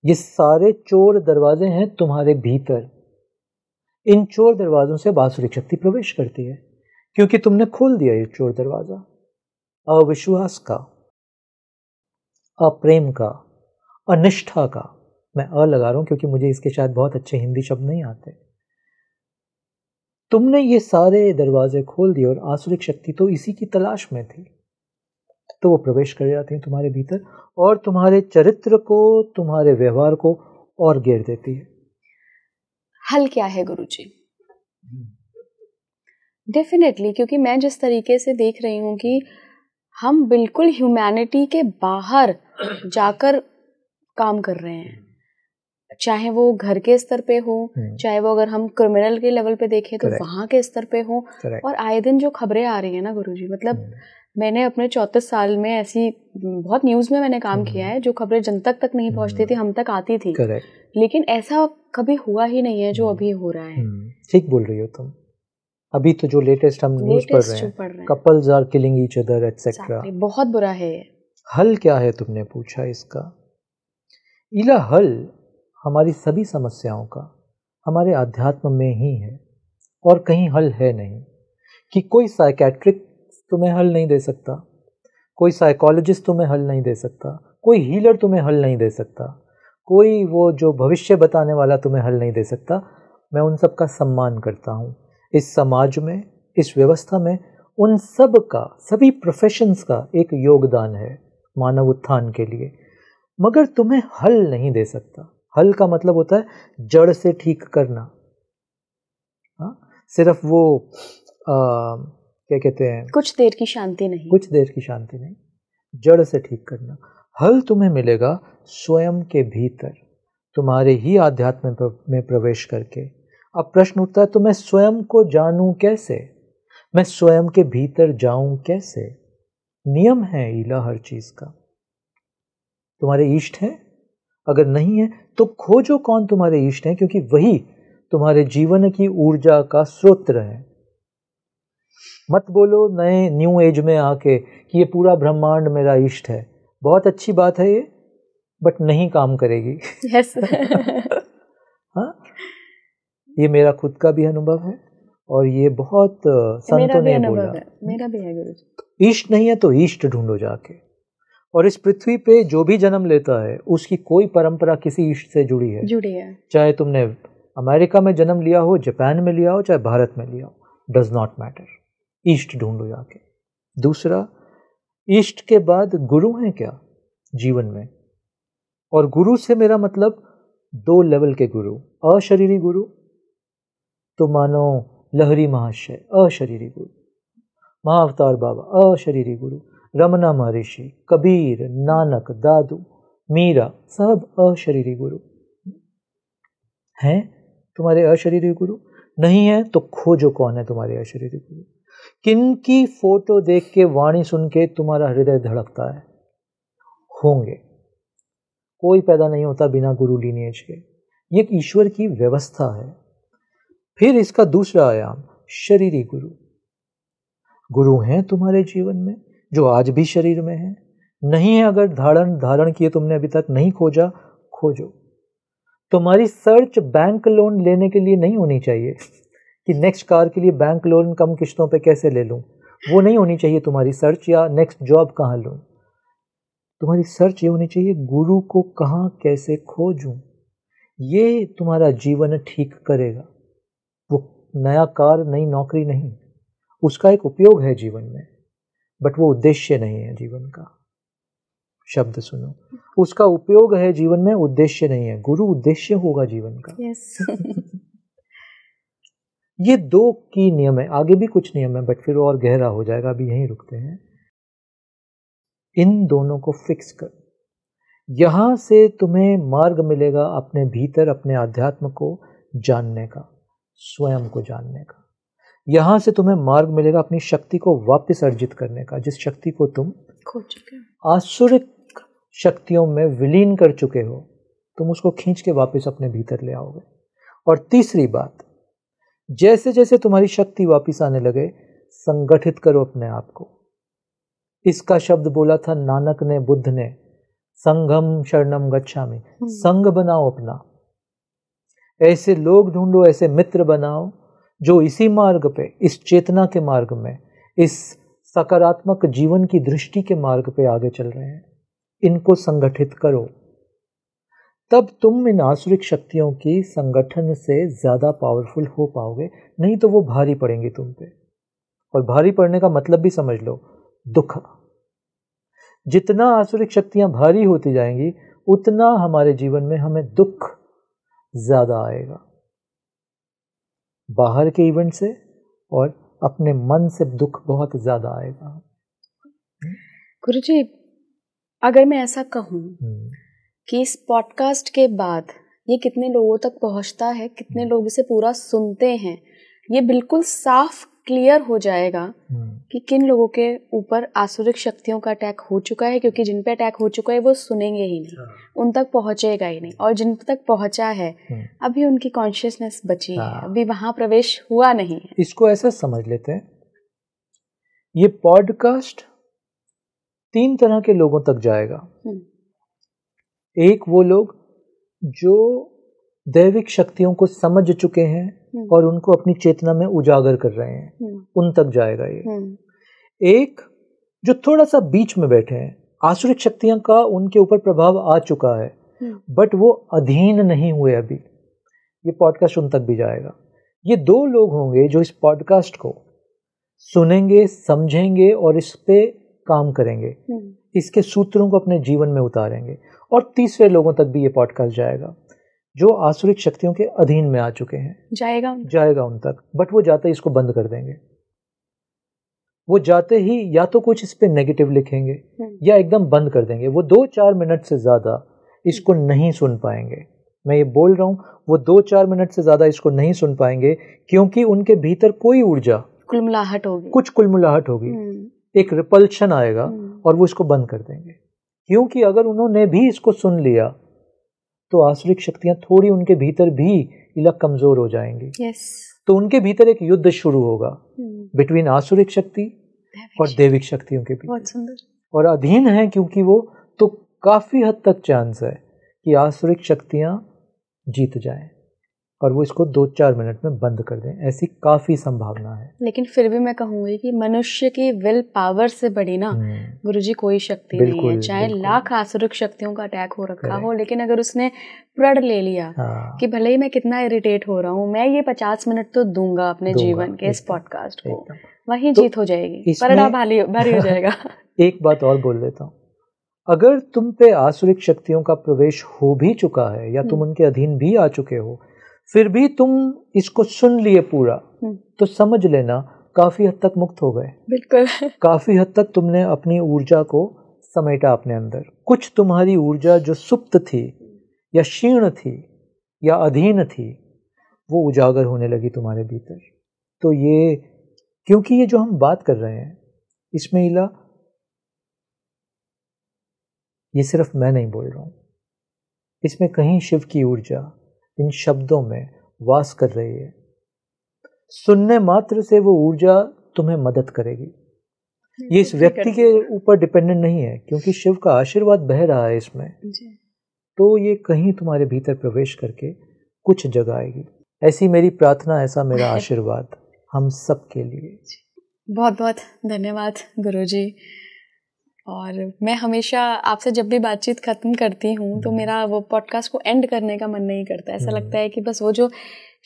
ये सारे चोर दरवाजे हैं तुम्हारे भीतर। इन चोर दरवाजों से बासुरिक शक्ति प्रवेश करती है क्योंकि तुमने खोल दिया ये चोर दरवाजा अविश्वास का, अप्रेम का, अनिष्ठा का। मैं लगा रहा हूं क्योंकि मुझे इसके शायद बहुत अच्छे हिंदी शब्द नहीं आते। तुमने ये सारे दरवाजे खोल दिए और आसुरिक शक्ति तो इसी की तलाश में थी, तो वो प्रवेश कर जाती है तुम्हारे भीतर और तुम्हारे चरित्र को, तुम्हारे व्यवहार को और घेर देती है। हल क्या है गुरुजी? डेफिनेटली, क्योंकि मैं जिस तरीके से देख रही हूँ कि हम बिल्कुल ह्यूमैनिटी के बाहर जाकर काम कर रहे हैं, चाहे वो घर के स्तर पे हो, चाहे वो अगर हम क्रिमिनल के लेवल पे देखें तो वहाँ के स्तर पे हो। और आए दिन जो खबरें आ रही है ना गुरुजी, मतलब मैंने अपने 34 साल में ऐसी बहुत न्यूज़ में मैंने काम किया है, जो खबरें जनता तक नहीं पहुँचती थी, हम तक आती थी, लेकिन ऐसा कभी हुआ ही नहीं है जो अभी हो रहा है। ठीक बोल रही हो तुम। अभी तो जो लेटेस्ट हम न्यूज़ पढ़ रहे हैं, couples are killing each other etcetera, बहुत बुरा है। हल क्या है तुमने पूछा इसका? इला हल हमारी सभी समस्याओं का हमारे अध्यात्म में ही है और कहीं हल है नहीं। कि कोई साइकेट्रिक तुम्हें हल नहीं दे सकता, कोई साइकोलॉजिस्ट तुम्हें हल नहीं दे सकता, कोई हीलर तुम्हें हल नहीं दे सकता, कोई वो जो भविष्य बताने वाला तुम्हें हल नहीं दे सकता। मैं उन सब का सम्मान करता हूँ। इस समाज में, इस व्यवस्था में उन सब का, सभी प्रोफेशंस का एक योगदान है मानव उत्थान के लिए, मगर तुम्हें हल नहीं दे सकता। हल का मतलब होता है जड़ से ठीक करना। सिर्फ वो क्या कहते हैं, कुछ देर की शांति नहीं, कुछ देर की शांति नहीं, जड़ से ठीक करना। हल तुम्हें मिलेगा स्वयं के भीतर, तुम्हारे ही आध्यात्म में प्रवेश करके। अब प्रश्न उठता है तो मैं स्वयं को जानूं कैसे, मैं स्वयं के भीतर जाऊं कैसे? नियम है ईला हर चीज का। तुम्हारे इष्ट हैं? अगर नहीं है तो खोजो कौन तुम्हारे इष्ट हैं, क्योंकि वही तुम्हारे जीवन की ऊर्जा का स्रोत है। मत बोलो नए न्यू एज में आके कि ये पूरा ब्रह्मांड मेरा इष्ट है। बहुत अच्छी बात है ये, बट नहीं काम करेगी। yes. हाँ, ये मेरा खुद का भी अनुभव है और ये बहुत संतों ने बोला। मेरा भी है गुरुजी। इष्ट नहीं है तो इष्ट ढूंढो जाके। और इस पृथ्वी पे जो भी जन्म लेता है उसकी कोई परंपरा किसी इष्ट से जुड़ी है। चाहे तुमने अमेरिका में जन्म लिया हो, जापान में लिया हो, चाहे भारत में लिया हो, डज नॉट मैटर। इष्ट ढूंढो जाके। दूसरा, इष्ट के बाद गुरु हैं क्या जीवन में? और गुरु से मेरा मतलब 2 लेवल के गुरु। अशरीरी गुरु तो मानो लहरी महाशय, अशरीरी गुरु। महाअवतार बाबा, अशरीरी गुरु। रमना महर्षि, कबीर, नानक, दादू, मीरा, सब अशरीरी गुरु हैं। तुम्हारे अशरीरी गुरु नहीं है तो खोजो कौन है तुम्हारे अशरीरी गुरु। किनकी फोटो देख के, वाणी सुन के तुम्हारा हृदय धड़कता है? होंगे। कोई पैदा नहीं होता बिना गुरु लीनिएज के। ये एक ईश्वर की व्यवस्था है। फिर इसका दूसरा आयाम, शरीरी गुरु। गुरु हैं तुम्हारे जीवन में जो आज भी शरीर में है। नहीं है अगर धारण किए तुमने अभी तक, नहीं खोजा, खोजो। तुम्हारी सर्च बैंक लोन लेने के लिए नहीं होनी चाहिए कि नेक्स्ट कार के लिए बैंक लोन कम किश्तों पे कैसे ले लूं, वो नहीं होनी चाहिए तुम्हारी सर्च, या नेक्स्ट जॉब कहाँ लूं। तुम्हारी सर्च ये होनी चाहिए गुरु को कहाँ कैसे खोजूं। ये तुम्हारा जीवन ठीक करेगा। वो नया कार, नई नौकरी नहीं, उसका एक उपयोग है जीवन में, बट वो उद्देश्य नहीं है जीवन का। शब्द सुनो, उसका उपयोग है जीवन में, उद्देश्य नहीं है। गुरु उद्देश्य होगा जीवन का। yes. ये दो की नियम है, आगे भी कुछ नियम है बट फिर और गहरा हो जाएगा, अभी यहीं रुकते हैं। इन दोनों को फिक्स कर, यहां से तुम्हें मार्ग मिलेगा अपने भीतर, अपने आध्यात्म को जानने का, स्वयं को जानने का। यहां से तुम्हें मार्ग मिलेगा अपनी शक्ति को वापस अर्जित करने का, जिस शक्ति को तुम खो चुके हो, आसुरिक शक्तियों में विलीन कर चुके हो, तुम उसको खींच के वापस अपने भीतर ले आओगे। और तीसरी बात, जैसे जैसे तुम्हारी शक्ति वापस आने लगे, संगठित करो अपने आप को। इसका शब्द बोला था नानक ने, बुद्ध ने, संघम शरणम गच्छामि। संघ बनाओ अपना, ऐसे लोग ढूंढो, ऐसे मित्र बनाओ जो इसी मार्ग पे, इस चेतना के मार्ग में, इस सकारात्मक जीवन की दृष्टि के मार्ग पे आगे चल रहे हैं। इनको संगठित करो, तब तुम इन आसुरिक शक्तियों की संगठन से ज्यादा पावरफुल हो पाओगे। नहीं तो वो भारी पड़ेंगी तुम पे, और भारी पड़ने का मतलब भी समझ लो, दुख। जितना आसुरिक शक्तियां भारी होती जाएंगी, उतना हमारे जीवन में हमें दुख ज्यादा आएगा, बाहर के इवेंट से और अपने मन से दुख बहुत ज्यादा आएगा। गुरुजी, अगर मैं ऐसा कहूं कि इस पॉडकास्ट के बाद ये कितने लोगों तक पहुंचता है, कितने लोग इसे पूरा सुनते हैं, ये बिल्कुल साफ क्लियर हो जाएगा कि किन लोगों के ऊपर आसुरिक शक्तियों का अटैक हो चुका है, क्योंकि जिन पे अटैक हो चुका है वो सुनेंगे ही नहीं, उन तक पहुंचेगा ही नहीं। और जिन तक पहुंचा है अभी उनकी कॉन्शियसनेस बची है, अभी वहां प्रवेश हुआ नहीं है। इसको ऐसा समझ लेते हैं, ये पॉडकास्ट 3 तरह के लोगों तक जाएगा। एक वो लोग जो दैविक शक्तियों को समझ चुके हैं और उनको अपनी चेतना में उजागर कर रहे हैं, उन तक जाएगा ये। एक जो थोड़ा सा बीच में बैठे हैं, आसुरिक शक्तियों का उनके ऊपर प्रभाव आ चुका है बट वो अधीन नहीं हुए अभी, ये पॉडकास्ट उन तक भी जाएगा। ये 2 लोग होंगे जो इस पॉडकास्ट को सुनेंगे, समझेंगे और इस पे काम करेंगे, इसके सूत्रों को अपने जीवन में उतारेंगे। और तीसरे लोगों तक भी ये पॉडकास्ट जाएगा जो आसुरिक शक्तियों के अधीन में आ चुके हैं, जाएगा उन तक। बट वो जाते ही इसको बंद कर देंगे, वो जाते ही या तो कुछ इस पे नेगेटिव लिखेंगे या एकदम बंद कर देंगे। वो 2-4 मिनट से ज्यादा इसको नहीं सुन पाएंगे। मैं ये बोल रहा हूँ, वो 2-4 मिनट से ज्यादा इसको नहीं सुन पाएंगे, क्योंकि उनके भीतर कोई ऊर्जा, कुलमुलाहट होगी, कुछ कुलमुलाहट होगी, एक रिपल्शन आएगा और वो इसको बंद कर देंगे। क्योंकि अगर उन्होंने भी इसको सुन लिया तो आसुरिक शक्तियां थोड़ी उनके भीतर भी इलाक कमजोर हो जाएंगी। तो उनके भीतर एक युद्ध शुरू होगा बिटवीन आसुरिक शक्ति और दैविक शक्तियों के बीच। और अधीन है क्योंकि वो, तो काफी हद तक चांस है कि आसुरिक शक्तियां जीत जाएं और वो इसको 2-4 मिनट में बंद कर दें, ऐसी काफी संभावना है। लेकिन फिर भी मैं कहूंगी कि मनुष्य की विल पावर से बड़ी ना गुरुजी कोई शक्ति नहीं है। चाहे लाख आसुरिक शक्तियों का अटैक हो रखा हो, लेकिन अगर उसने प्रण ले लिया कि भले ही मैं कितना इरिटेट हो रहा हूँ, मैं ये 50 मिनट तो दूंगा अपने जीवन के इस पॉडकास्ट को, वही जीत हो जाएगी, परड़ा भारी हो जाएगा। एक बात और बोल देता हूँ, अगर तुम पे आसुरिक शक्तियों का प्रवेश हो भी चुका है या तुम उनके अधीन भी आ चुके हो, फिर भी तुम इसको सुन लिए पूरा, तो समझ लेना काफी हद तक मुक्त हो गए। बिल्कुल। काफी हद तक तुमने अपनी ऊर्जा को समेटा अपने अंदर। कुछ तुम्हारी ऊर्जा जो सुप्त थी या क्षीण थी या अधीन थी, वो उजागर होने लगी तुम्हारे भीतर। तो ये, क्योंकि ये जो हम बात कर रहे हैं इसमें इला, ये सिर्फ मैं नहीं बोल रहा हूं, इसमें कहीं शिव की ऊर्जा इन शब्दों में वास कर रही है। सुनने मात्र से वो ऊर्जा तुम्हें मदद करेगी। ये इस व्यक्ति के ऊपर डिपेंडेंट नहीं है, क्योंकि शिव का आशीर्वाद बह रहा है इसमें। तो ये कहीं तुम्हारे भीतर प्रवेश करके कुछ जगाएगी। ऐसी मेरी प्रार्थना, ऐसा मेरा आशीर्वाद हम सब के लिए। बहुत बहुत धन्यवाद गुरुजी। और मैं हमेशा आपसे जब भी बातचीत ख़त्म करती हूँ तो मेरा वो पॉडकास्ट को एंड करने का मन नहीं करता। ऐसा लगता है कि बस वो जो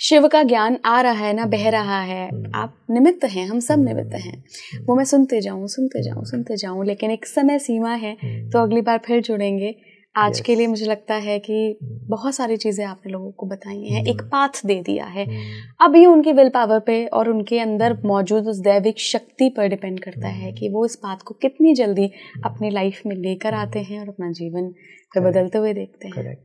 शिव का ज्ञान आ रहा है ना, बह रहा है, आप निमित्त हैं, हम सब निमित्त हैं, वो मैं सुनते जाऊँ। लेकिन एक समय सीमा है, तो अगली बार फिर जुड़ेंगे। आज के लिए मुझे लगता है कि बहुत सारी चीज़ें आपने लोगों को बताई हैं, एक पाथ दे दिया है। अब ये उनकी विल पावर पे और उनके अंदर मौजूद उस दैविक शक्ति पर डिपेंड करता है कि वो इस पाथ को कितनी जल्दी अपनी लाइफ में लेकर आते हैं और अपना जीवन को बदलते हुए देखते हैं।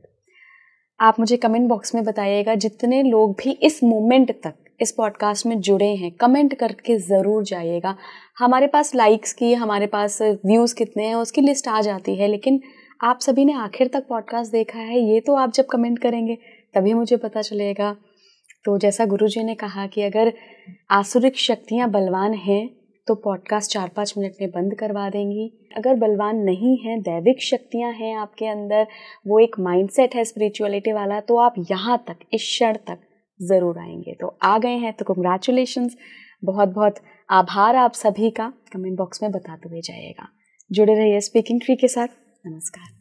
आप मुझे कमेंट बॉक्स में बताइएगा, जितने लोग भी इस मोमेंट तक इस पॉडकास्ट में जुड़े हैं, कमेंट करके ज़रूर जाइएगा। हमारे पास लाइक्स की, हमारे पास व्यूज़ कितने हैं उसकी लिस्ट आ जाती है, लेकिन आप सभी ने आखिर तक पॉडकास्ट देखा है, ये तो आप जब कमेंट करेंगे तभी मुझे पता चलेगा। तो जैसा गुरुजी ने कहा कि अगर आसुरिक शक्तियाँ बलवान हैं तो पॉडकास्ट 4-5 मिनट में बंद करवा देंगी। अगर बलवान नहीं हैं, दैविक शक्तियाँ हैं आपके अंदर, वो एक माइंडसेट है स्पिरिचुअलिटी वाला, तो आप यहाँ तक, इस क्षण तक ज़रूर आएंगे। तो आ गए हैं तो कंग्रेचुलेशंस, बहुत बहुत आभार आप सभी का। कमेंट बॉक्स में बताते हुए जाइएगा। जुड़े रहिए स्पीकिंग ट्री के साथ। नमस्कार।